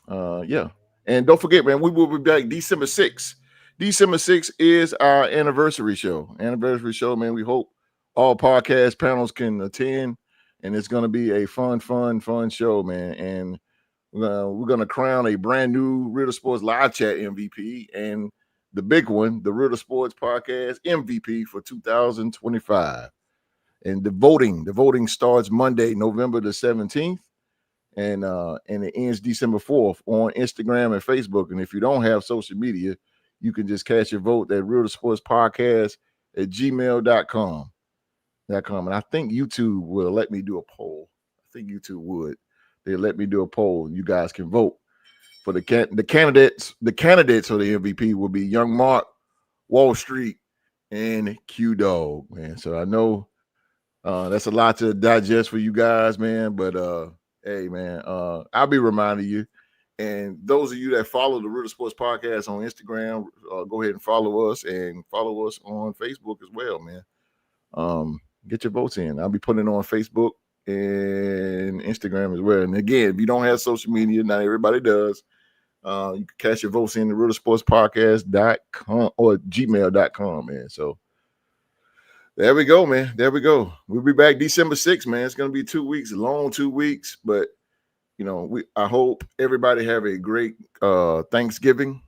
yeah. And don't forget, man, we will be back December 6th. December 6th is our anniversary show. Man. We hope all podcast panels can attend, and it's going to be a fun show, man. And we're going to crown a brand new Real Sports Live Chat MVP and the big one, the Real Sports Podcast MVP for 2025. And the voting starts Monday, November the 17th. And it ends December 4th on Instagram and Facebook. And if you don't have social media, you can just cast your vote at Real Sports Podcast at gmail.com. And I think YouTube will let me do a poll. I think YouTube would. They'll let me do a poll. You guys can vote for the candidates. The candidates for the MVP will be Young Mark, Wall Street, and Q Dog, man. So I know that's a lot to digest for you guys, man. But hey, man, I'll be reminding you. And those of you that follow the Real Sports Podcast on Instagram, go ahead and follow us on Facebook as well, man. Get your votes in. I'll be putting it on Facebook and Instagram as well. And again, if you don't have social media, not everybody does. You can cast your votes in the realsportspodcast.com or gmail.com, man. So there we go, man. There we go. We'll be back December 6th, man. It's going to be 2 weeks, long 2 weeks, but I hope everybody have a great Thanksgiving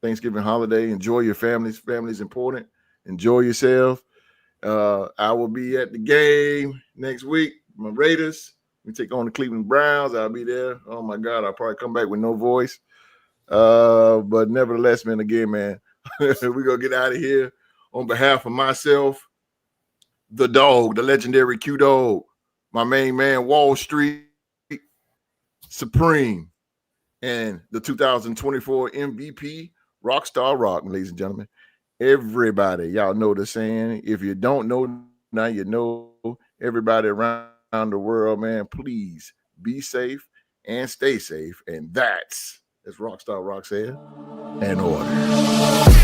holiday. Enjoy your families. Family's important. Enjoy yourself. I will be at the game next week. My Raiders. We take on the Cleveland Browns. I'll be there. Oh my God, I'll probably come back with no voice. But nevertheless, man, again, man, we're gonna get out of here on behalf of myself, the dog, the legendary Q Dog, my main man, Wall Street Supreme, and the 2024 MVP, Rockstar Rock, ladies and gentlemen. Everybody, y'all know the saying. If you don't know, now you know. Everybody around the world, man, please be safe and stay safe. And that's, as Rockstar Rock said, an order.